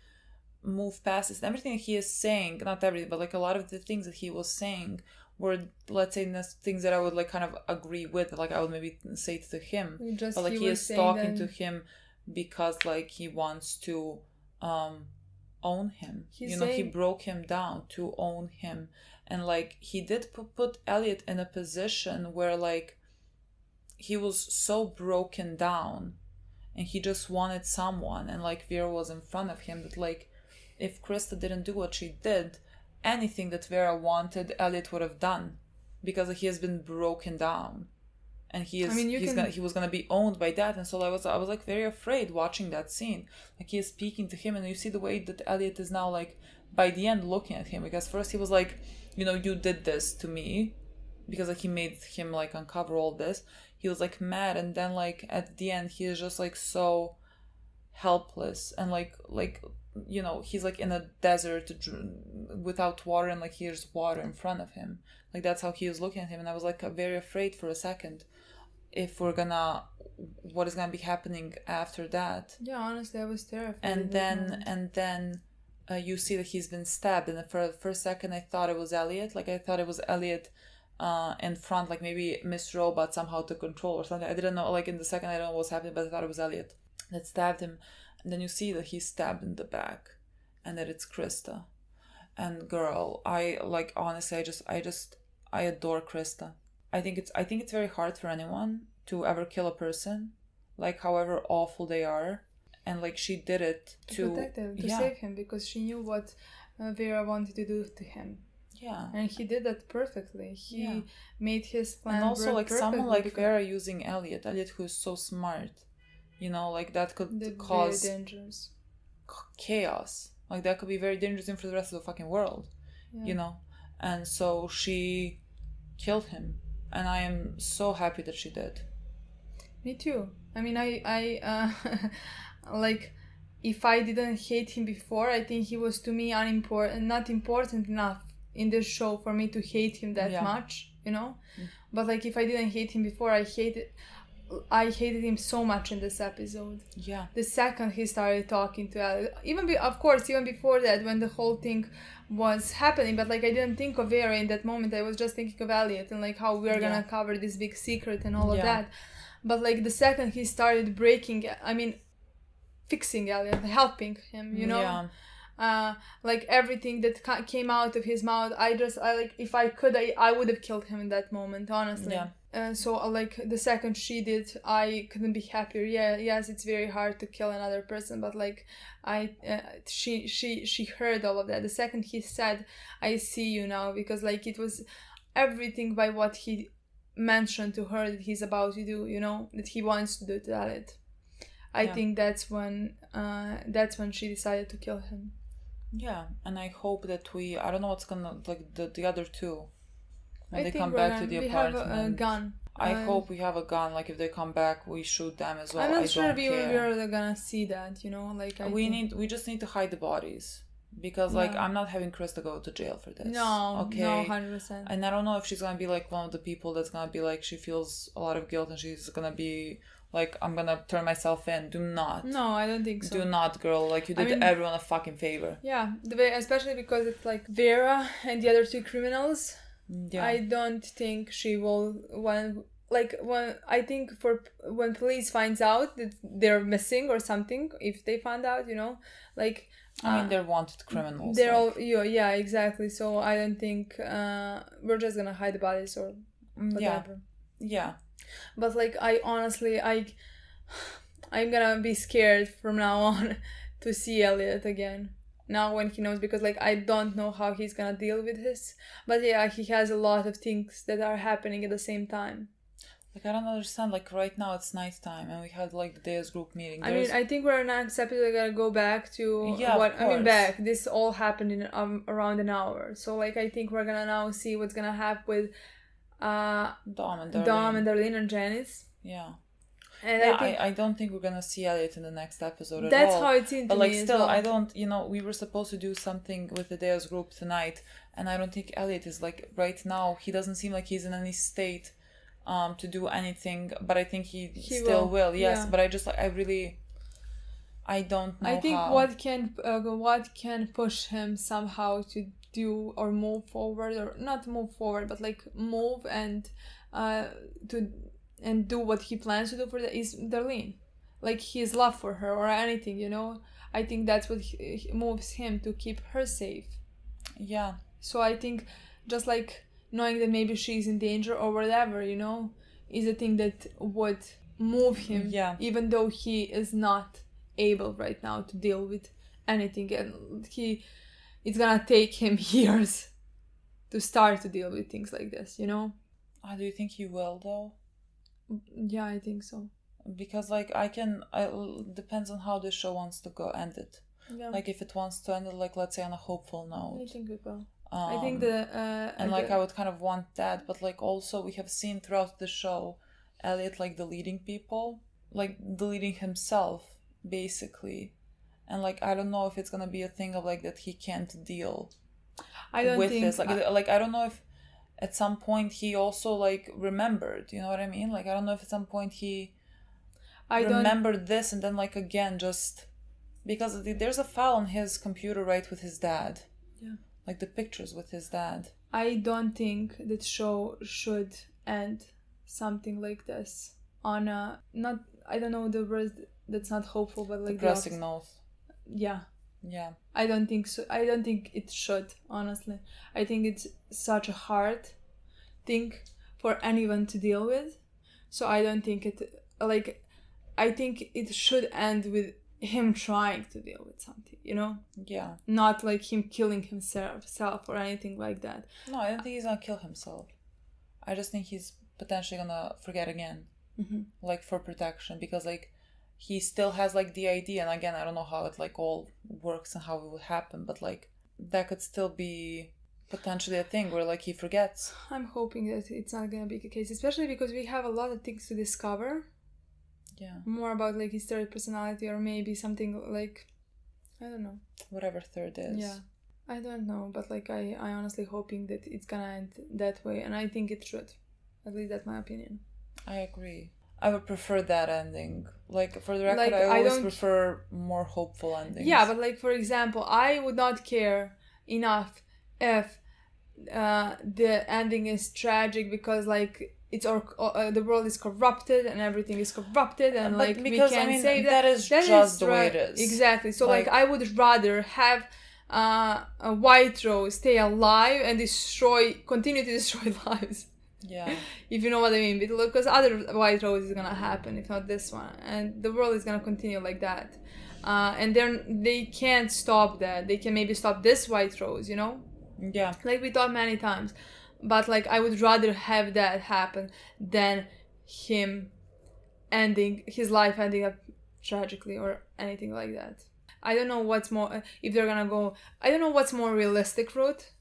Speaker 2: move past this. And everything he is saying, not everything, but like a lot of the things that he was saying were, let's say, things that I would like kind of agree with, like I would maybe say to him, but like he is talking to him because like he wants to own him, you know, he broke him down to own him. And like he did put Elliot in a position where like he was so broken down and he just wanted someone, and like Vera was in front of him, that like if Krista didn't do what she did, anything that Vera wanted Elliot would have done, because he has been broken down and he was gonna be owned by that. And so I was like very afraid watching that scene. Like he is speaking to him, and you see the way that Elliot is now like by the end looking at him, because first he was like, you know, you did this to me, because like he made him like uncover all this. He was like mad, and then like at the end he is just like so helpless, and like you know, he's like in a desert without water, and like here's water in front of him. Like that's how he was looking at him. And I was like very afraid for a second if what is gonna be happening after that.
Speaker 1: Yeah, honestly I was terrified.
Speaker 2: And then you see that he's been stabbed, and for the first second I thought it was Elliot. Like I thought it was Elliot in front, like maybe Miss Robot somehow took control or something. I didn't know, like in the second I don't know what was happening, but I thought it was Elliot that stabbed him. And then you see that he's stabbed in the back, and that it's Krista. And girl, I like honestly I adore Krista. I think it's very hard for anyone to ever kill a person, like however awful they are. And like she did it to
Speaker 1: protect him, to save him, because she knew what Vera wanted to do to him.
Speaker 2: Yeah.
Speaker 1: And he did that perfectly. He made his plan.
Speaker 2: And also like someone like Vera using Elliot who is so smart, you know, like that could cause
Speaker 1: very dangerous
Speaker 2: chaos. Like that could be very dangerous for the rest of the fucking world, you know. And so she killed him, and I am so happy that she did.
Speaker 1: Me too. I mean, I like, if I didn't hate him before, I think he was to me not important enough in this show for me to hate him that much, you know. But like if I didn't hate him before, I hated him so much in this episode. Yeah. The second he started talking to Elliot, even before that, when the whole thing was happening, but like I didn't think of Vera in that moment. I was just thinking of Elliot and like how we're gonna cover this big secret and all of that. But like the second he started fixing Elliot, helping him, you know. Like everything that came out of his mouth, I like, if I could, I would have killed him in that moment, honestly. So like the second she did, I couldn't be happier. Yes, it's very hard to kill another person, but like she heard all of that. The second he said, I see you now, because like it was everything by what he mentioned to her that he's about to do, you know, that he wants to do to Elliot. I think that's when she decided to kill him. Yeah, and I hope that I don't know what's gonna, like the other two, when they come back to the apartment. We have a gun. I hope we have a gun. Like if they come back, we shoot them as well. I'm not sure we're gonna see that, you know. Like we just need to hide the bodies, because like I'm not having Krista go to jail for this. No, 100%. And I don't know if she's gonna be like one of the people that's gonna be like, she feels a lot of guilt and she's gonna be like, I'm gonna turn myself in. Do not. No, I don't think so. Do not, girl. Like, you did everyone a fucking favor. Yeah, especially because it's like Vera and the other two criminals. Yeah. I don't think she will. I think when police finds out that they're missing or something, if they find out, you know, like. They're wanted criminals. They're all. Yeah, exactly. So I don't think we're just gonna hide the bodies or whatever. Yeah. But like I'm gonna be scared from now on to see Elliot again, now when he knows, because like I don't know how he's gonna deal with this. But yeah, he has a lot of things that are happening at the same time.
Speaker 2: Like, I don't understand. Like, right now it's nighttime and we had like the Deus group meeting.
Speaker 1: I mean, I think we're next episode gonna go back to back. This all happened in around an hour. So like, I think we're gonna now see what's gonna happen with Dom and Darlene and Janice.
Speaker 2: Yeah.
Speaker 1: And
Speaker 2: yeah, I don't think we're gonna see Elliot in the next episode at all.
Speaker 1: That's how it seemed to
Speaker 2: me. But like, still,
Speaker 1: well.
Speaker 2: I don't. We were supposed to do something with the Deus group tonight, and I don't think Elliot is like right now. He doesn't seem like he's in any state, to do anything. But I think he still will. Yes, yeah. But I just like I don't know.
Speaker 1: I think what can push him somehow to do or move forward, or not move forward, but like move and and do what he plans to do for is Darlene, like his love for her or anything, I think that's what moves him to keep her safe.
Speaker 2: Yeah.
Speaker 1: So I think just like knowing that maybe she's in danger or whatever, is a thing that would move him.
Speaker 2: Yeah.
Speaker 1: Even though he is not able right now to deal with anything, and it's gonna take him years to start to deal with things like this,
Speaker 2: Do you think he will though?
Speaker 1: Yeah, I think so.
Speaker 2: Because like depends on how the show wants to go end it.
Speaker 1: Yeah.
Speaker 2: Like if it wants to end it, like let's say on a hopeful note.
Speaker 1: I think it will. I think
Speaker 2: I would kind of want that, but like also we have seen throughout the show Elliot like deleting people, like deleting himself basically, and like I don't know if it's gonna be a thing of like that he can't deal with this. Like I don't know if at some point he also like remembered, you know what I mean? Like I don't know if at some point he remembered this and then like again just because there's a file on his computer right with his dad.
Speaker 1: Yeah.
Speaker 2: Like the pictures with his dad.
Speaker 1: I don't think that show should end something like this on a not I don't know the word that's not hopeful but like
Speaker 2: depressing note.
Speaker 1: Yeah.
Speaker 2: Yeah.
Speaker 1: I don't think so. I don't think it should, honestly. I think it's such a hard thing for anyone to deal with. So I don't think it, like, I think it should end with him trying to deal with something,
Speaker 2: Yeah.
Speaker 1: Not like him killing himself or anything like that.
Speaker 2: No, I don't think he's gonna kill himself. I just think he's potentially gonna forget again.
Speaker 1: Mm-hmm.
Speaker 2: Like, for protection. Because, like, he still has like the idea, and again I don't know how it like all works and how it would happen, but like that could still be potentially a thing where like he forgets.
Speaker 1: I'm hoping that it's not gonna be the case, especially because we have a lot of things to discover.
Speaker 2: Yeah.
Speaker 1: More about like his third personality, or maybe something like I don't know.
Speaker 2: Whatever third is.
Speaker 1: Yeah. I don't know, but like I honestly hoping that it's gonna end that way, and I think it should. At least that's my opinion.
Speaker 2: I agree. I would prefer that ending. Like, for the record, like, I always prefer more hopeful endings.
Speaker 1: Yeah, but like, for example, I would not care enough if the ending is tragic because, like, it's the world is corrupted and everything is corrupted and,
Speaker 2: but
Speaker 1: like,
Speaker 2: because,
Speaker 1: we can't save
Speaker 2: that is just the way it is.
Speaker 1: Exactly. So, like I would rather have a White Rose stay alive and continue to destroy lives.
Speaker 2: Yeah.
Speaker 1: If you know what I mean, because other White Rose is gonna happen, if not this one, and the world is gonna continue like that, and they can't stop that. They can maybe stop this White Rose,
Speaker 2: Yeah.
Speaker 1: Like we thought many times, but like I would rather have that happen than him his life ending up tragically or anything like that. I don't know what's more if they're gonna go. I don't know what's more realistic route.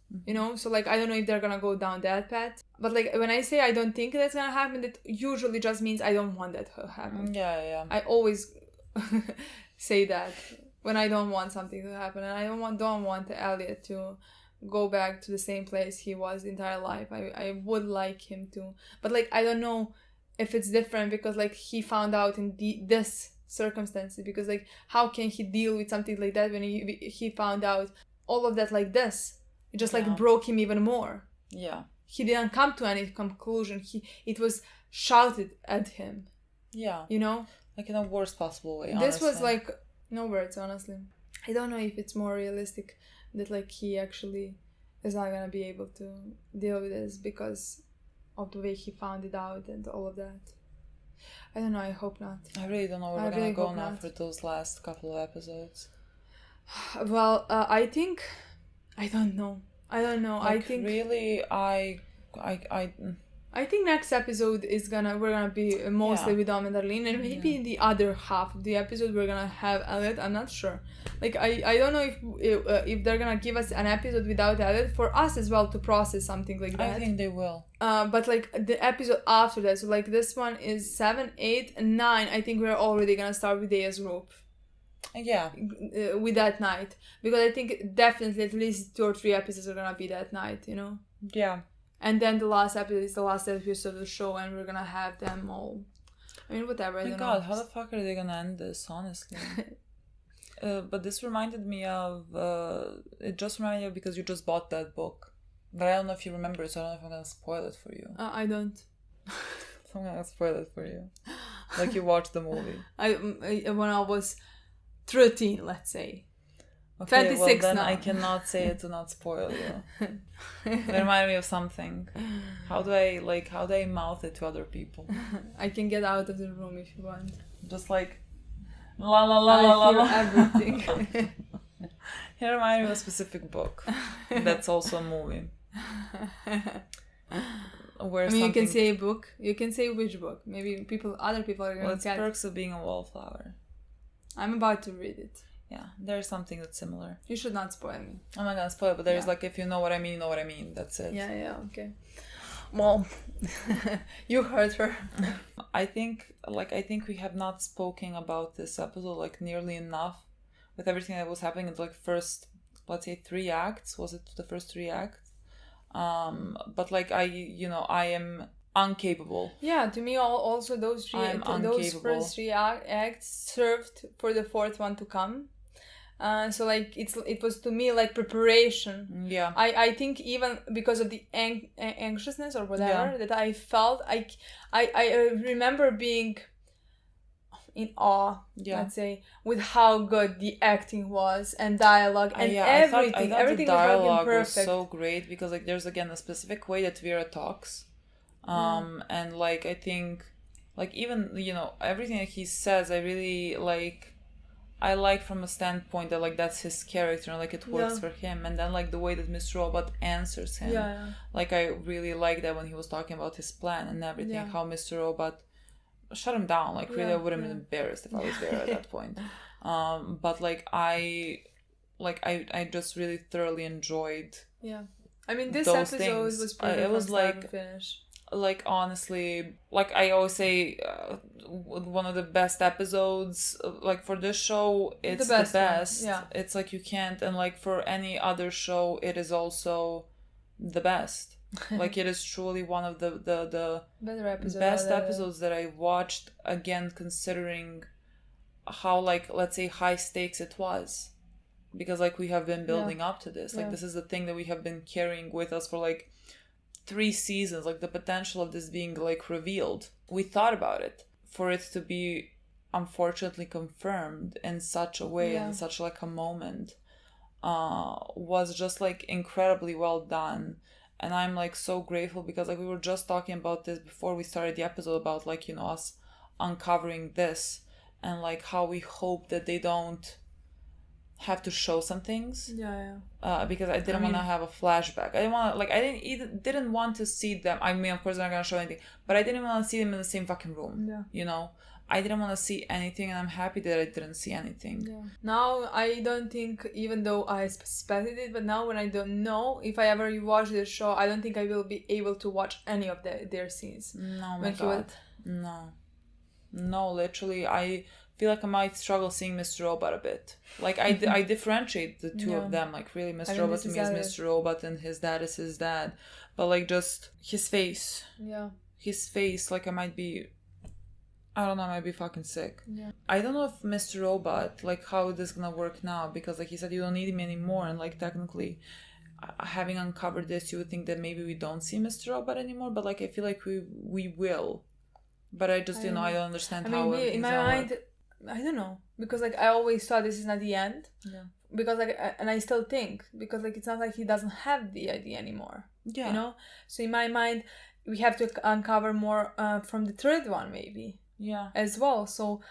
Speaker 1: So like I don't know if they're gonna go down that path, but like when I say I don't think that's gonna happen, that usually just means I don't want that to happen.
Speaker 2: Yeah.
Speaker 1: I always say that when I don't want something to happen, and I don't want Elliot to go back to the same place he was the entire life. I would like him to, but like I don't know if it's different because like he found out in this circumstances, because like how can he deal with something like that when he found out all of that like this? It just like broke him even more.
Speaker 2: Yeah.
Speaker 1: He didn't come to any conclusion. It was shouted at him.
Speaker 2: Yeah. Like in the worst possible way.
Speaker 1: This was like no words, honestly. I don't know if it's more realistic that like he actually is not gonna be able to deal with this because of the way he found it out and all of that. I don't know. I hope not.
Speaker 2: I really don't know where we're gonna go now for those last couple of episodes.
Speaker 1: Well, I think. I don't know.
Speaker 2: Like, I think really I
Speaker 1: I think next episode we're gonna be mostly with Dom and Darlene, and maybe in the other half of the episode we're gonna have Elliot. I'm not sure. Like I don't know if they're gonna give us an episode without Elliot for us as well to process something like that.
Speaker 2: I think they will.
Speaker 1: But like the episode after that, so like this one is 7, 8, and 9. I think we're already gonna start with Daya's group.
Speaker 2: Yeah.
Speaker 1: With that night, because I think definitely at least 2 or 3 episodes are gonna be that night. You know.
Speaker 2: Yeah.
Speaker 1: And then the last episode is the last episode of the show, and we're gonna have them all. I mean, whatever. I don't know.
Speaker 2: How the fuck are they gonna end this? Honestly. But this reminded me of. It just reminded me of because you just bought that book, but I don't know if you remember, so I don't know if I'm gonna spoil it for you.
Speaker 1: I don't.
Speaker 2: So I'm gonna spoil it for you. Like you watched the movie.
Speaker 1: I when I was 13, let's say.
Speaker 2: Okay,
Speaker 1: 26
Speaker 2: well then
Speaker 1: now.
Speaker 2: I cannot say it to not spoil you. It reminded me of something. How do I mouth it to other people?
Speaker 1: I can get out of the room if you want.
Speaker 2: Just like la la la la la la.
Speaker 1: Everything.
Speaker 2: It reminded me of a specific book. That's also a movie. Where
Speaker 1: you can say a book. You can say which book. Maybe other people are gonna
Speaker 2: it's
Speaker 1: get.
Speaker 2: Perks of Being a Wallflower.
Speaker 1: I'm about to read it.
Speaker 2: Yeah, there's something that's similar.
Speaker 1: You should not spoil me.
Speaker 2: I'm not gonna spoil it, but there's like, if you know what I mean, you know what I mean. That's it.
Speaker 1: Yeah, okay. Well, you heard her.
Speaker 2: I think we have not spoken about this episode like nearly enough with everything that was happening in the first, let's say 3 acts. Was it the first 3 acts? But like I am incapable.
Speaker 1: Yeah, to me also those first 3 acts served for the 4th one to come. So like it was to me like preparation.
Speaker 2: Yeah.
Speaker 1: I think even because of the anxiousness or whatever that I felt, I remember being in awe, let's say, with how good the acting was and dialogue and everything.
Speaker 2: I thought
Speaker 1: everything
Speaker 2: the dialogue
Speaker 1: was
Speaker 2: was so great because like there's again a specific way that Vera talks. And like I think like even everything that he says I really like. I like from a standpoint that like that's his character and like it works for him, and then like the way that Mr. Robot answers him, like I really like that when he was talking about his plan and everything, how Mr. Robot shut him down. Like really, I would have been embarrassed if I was there at that point. But like I just really thoroughly enjoyed.
Speaker 1: Yeah, I mean this
Speaker 2: those
Speaker 1: episode
Speaker 2: things.
Speaker 1: was pretty
Speaker 2: it was like
Speaker 1: to finish.
Speaker 2: Like honestly, like I always say, one of the best episodes like for this show, it's the best.
Speaker 1: Yeah,
Speaker 2: it's like you can't, and like for any other show it is also the best. Like it is truly one of the best episodes that I watched, again considering how like let's say high stakes it was, because like we have been building up to this, like this is the thing that we have been carrying with us for like 3 seasons, like the potential of this being like revealed. We thought about it for it to be unfortunately confirmed in such a way, in such like a moment, was just like incredibly well done. And I'm like so grateful because like we were just talking about this before we started the episode about like us uncovering this and like how we hope that they don't have to show some things. Because I didn't want to have a flashback. I didn't want to, like, I didn't want to see them. I mean, of course they're not gonna show anything, but I didn't want to see them in the same fucking room. I didn't want to see anything, and I'm happy that I didn't see anything.
Speaker 1: Now I don't think, even though I suspected it, but now when I don't know if I ever watch the show, I don't think I will be able to watch any of their scenes.
Speaker 2: No, my God. No, literally, I feel like I might struggle seeing Mr. Robot a bit. Like I differentiate the two of them. Like really, Mr. Robot to me is Mr. Robot, and his dad is his dad. But like just his face. His face. Like I might be fucking sick. I don't know if Mr. Robot, like how this gonna work now, because like he said you don't need him anymore, and like technically, having uncovered this, you would think that maybe we don't see Mr. Robot anymore. But like I feel like we will. But I just I don't understand how
Speaker 1: in my mind. Work. I don't know, because like I always thought this is not the end, because like and I still think, because like it's not like he doesn't have the idea anymore, so in my mind we have to uncover more from the 3rd one maybe as well. So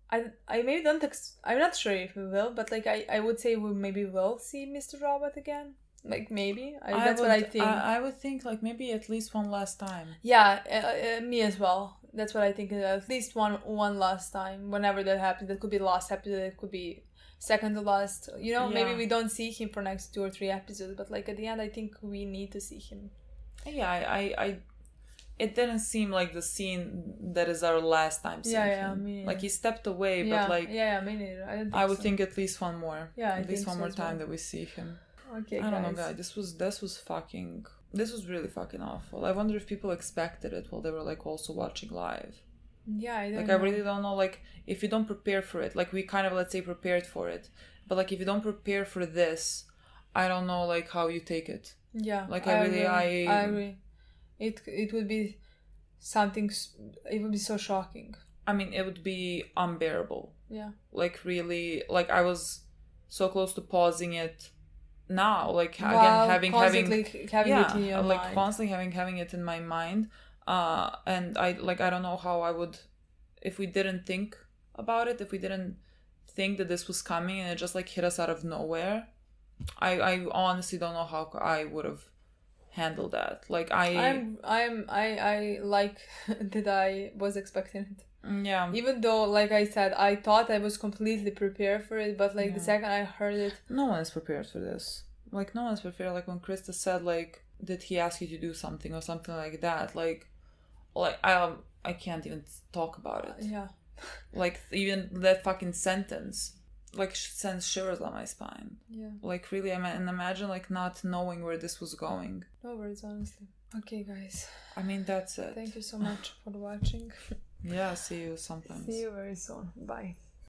Speaker 1: I maybe don't I'm not sure if we will, but like I would say we maybe will see Mr. Robot again, Like maybe that's what I think.
Speaker 2: I would think like maybe at least one last time.
Speaker 1: Yeah, me as well. That's what I think. At least one last time. Whenever that happens, that could be the last episode. It could be second to last. You know, maybe we don't see him for next 2 or 3 episodes. But like at the end, I think we need to see him.
Speaker 2: Yeah, I it didn't seem like the scene that is our last time seeing him.
Speaker 1: Me neither.
Speaker 2: Like he stepped away, but like
Speaker 1: me neither.
Speaker 2: I would think at least one more.
Speaker 1: Yeah,
Speaker 2: at least one more time that we see him.
Speaker 1: Okay,
Speaker 2: I don't know, guys. This was really fucking awful. I wonder if people expected it while they were like also watching live.
Speaker 1: Yeah, I don't
Speaker 2: like
Speaker 1: know.
Speaker 2: I really don't know. Like if you don't prepare for it, like we kind of let's say prepared for it, but like if you don't prepare for this, I don't know like how you take it.
Speaker 1: Yeah,
Speaker 2: like
Speaker 1: I agree. It would be something. It would be so shocking.
Speaker 2: I mean, it would be unbearable.
Speaker 1: Yeah.
Speaker 2: Like really, like I was so close to pausing it. Now, like
Speaker 1: While
Speaker 2: having
Speaker 1: it in your
Speaker 2: like
Speaker 1: mind.
Speaker 2: constantly having it in my mind. And I don't know how I would, if we didn't think about it, if we didn't think that this was coming and it just like hit us out of nowhere. I honestly don't know how I would have handle that. Like I
Speaker 1: like that I was expecting it.
Speaker 2: Yeah.
Speaker 1: Even though, like I said, I thought I was completely prepared for it, but like the second I heard it,
Speaker 2: no one is prepared for this. Like no one's prepared. Like when Krista said, like, did he ask you to do something or something like that? Like I can't even talk about it.
Speaker 1: Yeah.
Speaker 2: Like even that fucking sentence. Like sends shivers down my spine.
Speaker 1: Yeah.
Speaker 2: Like really, and imagine like not knowing where this was going.
Speaker 1: No words, honestly. Okay, guys.
Speaker 2: I mean, that's it.
Speaker 1: Thank you so much for watching.
Speaker 2: Yeah, see you sometimes.
Speaker 1: See you very soon. Bye.